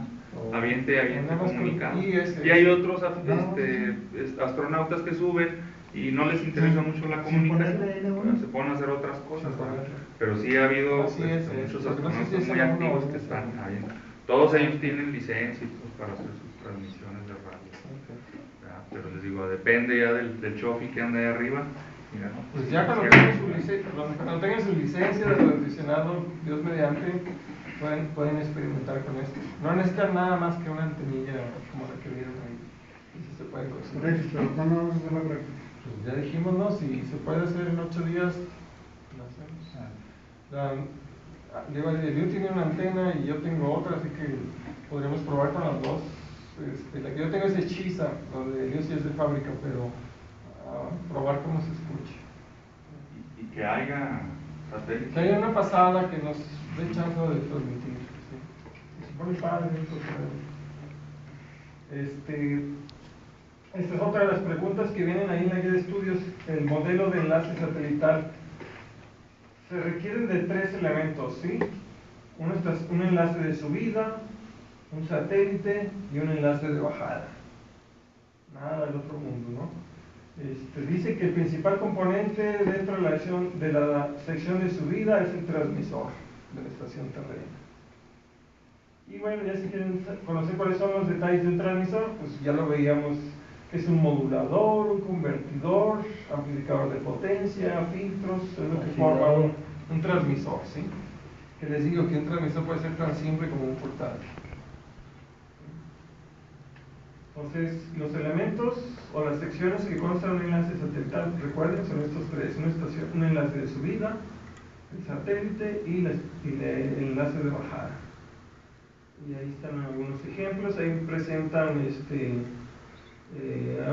aviente comunicado. Y hay otros astronautas que suben y no les interesa mucho la comunicación, se ponen a hacer otras cosas, ¿verdad? Pero sí ha habido muchos astronautas muy activos que están ahí. Todos ellos tienen licencia y todo para hacer sus transmisiones de radio, ¿verdad? Pero les digo, depende ya del chofi que anda ahí arriba. Mira, ¿no? Pues ya cuando tengan su licencia de radioaficionado, Dios mediante, pueden experimentar con esto. No necesitan nada más que una antenilla como la que vieron ahí. Eso se puede conseguir. Pues ya dijimos, ¿no? Si se puede hacer en 8 días, lo hacemos. Eliud tiene una antena y yo tengo otra, así que podríamos probar con las dos. La que yo tengo es hechiza, la de Eliud sí es de fábrica, pero probar cómo se escucha. Y que haya satélite. Que haya una pasada que nos dé chance de transmitir. ¿Sí? Se pone padre eso. Esta es otra de las preguntas que vienen ahí en la guía de estudios. El modelo de enlace satelital. Se requieren de 3 elementos, ¿sí? Un enlace de subida, un satélite y un enlace de bajada. Nada del otro mundo, ¿no? Dice que el principal componente dentro de la sección de subida es el transmisor de la estación terrena. Y bueno, ya si quieren conocer cuáles son los detalles de un transmisor, pues ya lo veíamos, que es un modulador, un convertidor, amplificador de potencia, filtros, es lo que forma un transmisor, ¿sí? Que les digo que un transmisor puede ser tan simple como un portátil. Entonces, los elementos o las secciones que constan de un enlace satelital, recuerden, son estos 3, un enlace de subida, el satélite y el enlace de bajada. Y ahí están algunos ejemplos, ahí presentan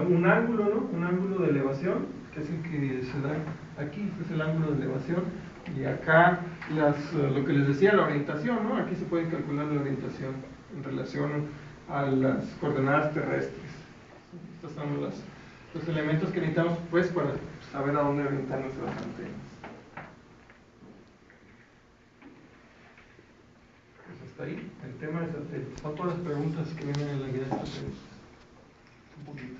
un ángulo, ¿no? Un ángulo de elevación, que es el que se da aquí, este es el ángulo de elevación, y acá lo que les decía, la orientación, ¿no? Aquí se puede calcular la orientación en relación a las coordenadas terrestres. Estos son los elementos que necesitamos pues para saber a dónde orientar nuestras antenas. Pues hasta ahí, el tema de satélites. Son todas las preguntas que vienen en la guía de satélites. Un poquito.